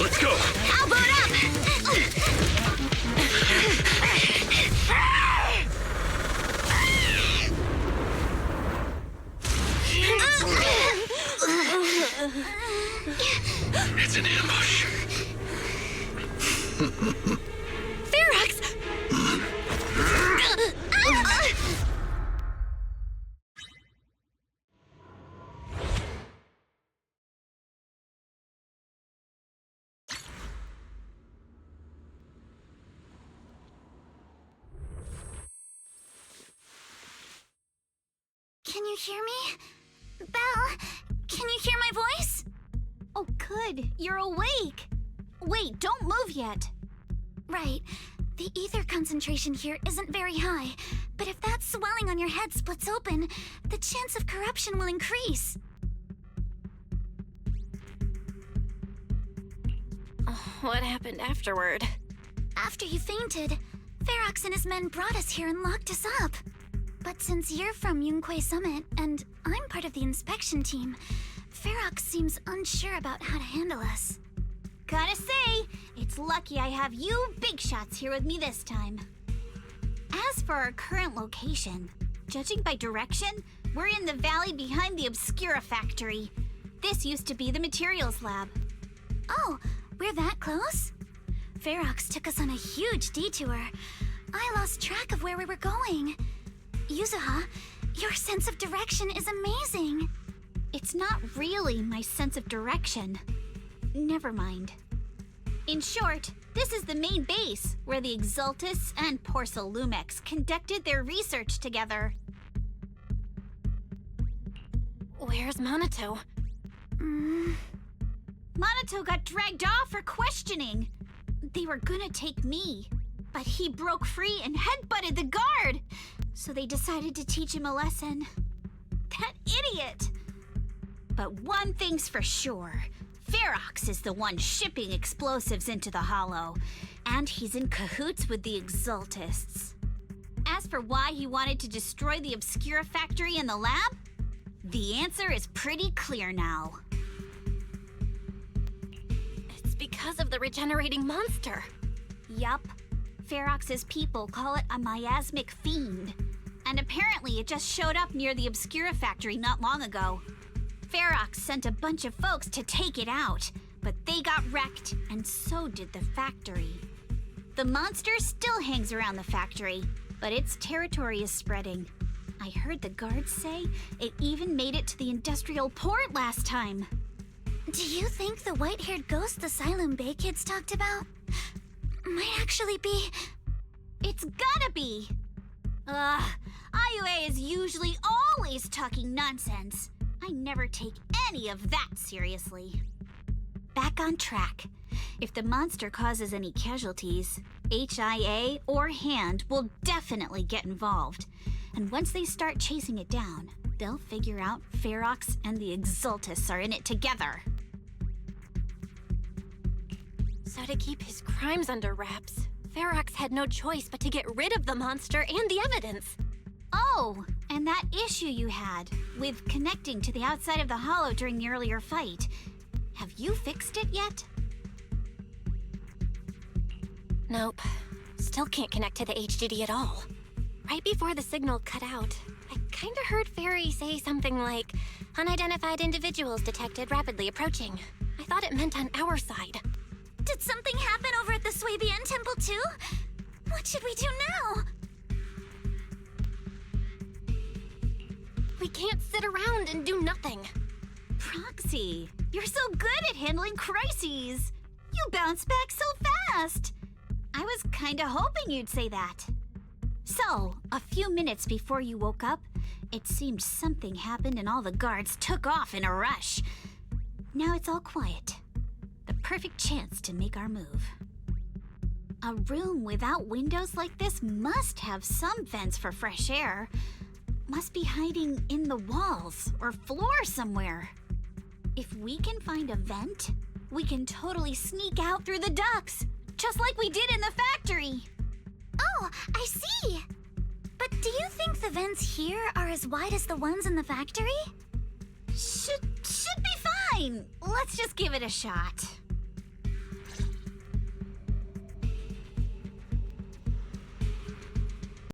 Let's go! I'll boot up! It's an ambush. Ferox! Can you hear me? Belle, can you hear my voice? Oh, good. You're awake. Wait, don't move yet. Right. The ether concentration here isn't very high, but if that swelling on your head splits open, the chance of corruption will increase. What happened afterward? After you fainted, Ferox and his men brought us here and locked us up. But since you're from Yunquei Summit, and I'm part of the inspection team, Ferox seems unsure about how to handle us. Gotta say, it's lucky I have you big shots here with me this time. As for our current location, judging by direction, we're in the valley behind the Obscura factory. This used to be the materials lab. Oh, We're that close? Ferox took us on a huge detour. I lost track of where we were going. Yuzuha, your sense of direction is amazing. It's not really my sense of direction. Never mind. In short, this is the main base where the Exultus and Porcelumex conducted their research together. Where's Monato? Monato got dragged off for questioning. They were gonna take me, but he broke free and headbutted the guard. So they decided to teach him a lesson. That idiot! But one thing's for sure. Ferox is the one shipping explosives into the Hollow, and he's in cahoots with the Exultists. As for why he wanted to destroy the Obscura factory and the lab, the answer is pretty clear now. It's because of the regenerating monster. Yup. Ferox's people call it a miasmic fiend. And apparently it just showed up near the Obscura factory not long ago. Ferox sent a bunch of folks to take it out, but they got wrecked, and so did the factory. The monster still hangs around the factory, but its territory is spreading. I heard the guards say it even made it to the industrial port last time. Do you think the white-haired ghost the Siloam Bay kids talked about might actually be... It's gotta be! IUA is usually always talking nonsense. I never take any of that seriously. Back on track. If the monster causes any casualties, HIA or Hand will definitely get involved. And once they start chasing it down, they'll figure out Ferox and the Exultus are in it together. So to keep his crimes under wraps, Ferox had no choice but to get rid of the monster and the evidence. Oh, and that issue you had with connecting to the outside of the Hollow during the earlier fight. Have you fixed it yet? Nope. Still can't connect to the HDD at all. Right before the signal cut out, I kinda heard Fairy say something like, "Unidentified individuals detected rapidly approaching." I thought it meant on our side. Did something happen over at the Swabian Temple too? What should we do now? We can't sit around and do nothing. Proxy, you're so good at handling crises. You bounce back so fast. I was kinda hoping you'd say that. So, a few minutes before you woke up, it seemed something happened and all the guards took off in a rush. Now it's all quiet. The perfect chance to make our move. A room without windows like this must have some vents for fresh air. Must be hiding in the walls or floor somewhere. If we can find a vent, we can totally sneak out through the ducts, just like we did in the factory. Oh, I see! But do you think the vents here are as wide as the ones in the factory? Should be fine. Let's just give it a shot.